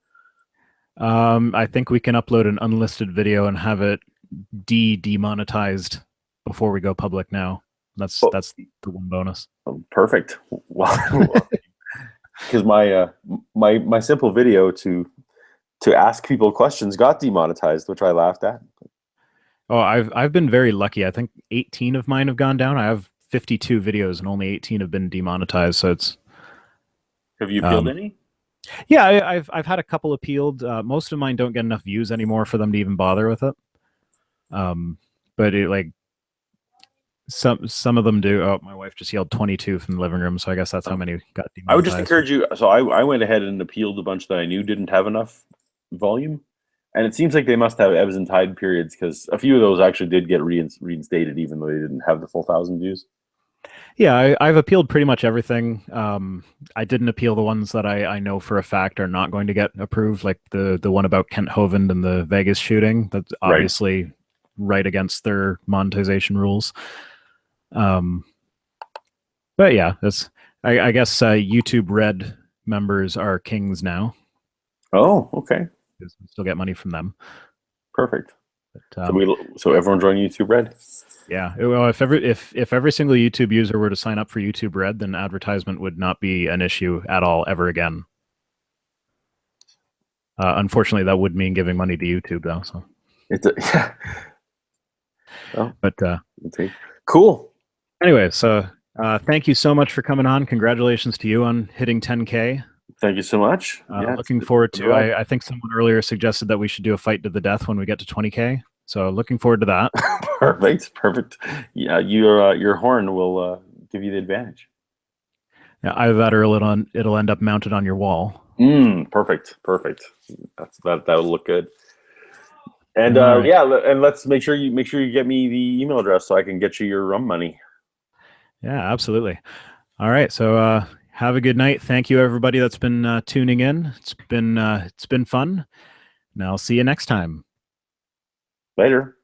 I think we can upload an unlisted video and have it demonetized before we go public now. That's the one bonus. Perfect. Well, because my simple video to ask people questions got demonetized, which I laughed at. Oh, I've been very lucky. I think 18 of mine have gone down. I have 52 videos and only 18 have been demonetized. So it's. Have you appealed any? Yeah, I've had a couple appealed. Most of mine don't get enough views anymore for them to even bother with it. But it, like some of them do. Oh, my wife just yelled 22 from the living room, so I guess that's how many got demonetized. I would just encourage you. So I went ahead and appealed a bunch that I knew didn't have enough volume, and it seems like they must have ebbs and tide periods because a few of those actually did get reinstated, even though they didn't have the full 1,000 views. Yeah, I've appealed pretty much everything. I didn't appeal the ones that I know for a fact are not going to get approved, like the one about Kent Hovind and the Vegas shooting. That's obviously right against their monetization rules. But yeah, I guess YouTube Red members are kings now. Oh, okay. We still get money from them. Perfect. But, so everyone join YouTube Red. Yeah. Well, if every single YouTube user were to sign up for YouTube Red, then advertisement would not be an issue at all ever again. Unfortunately, that would mean giving money to YouTube, though. So yeah. Oh, but cool. Anyway, so thank you so much for coming on. Congratulations to you on hitting 10K. Thank you so much. Looking forward to. I think someone earlier suggested that we should do a fight to the death when we get to 20K. So looking forward to that. Perfect. Yeah, your horn will give you the advantage. Yeah, either that or it'll end up mounted on your wall. Perfect. That'll look good. And right. And let's make sure you get me the email address so I can get you your rum money. Yeah, absolutely. All right, so have a good night. Thank you, everybody that's been tuning in. It's been fun. And I'll see you next time. Later.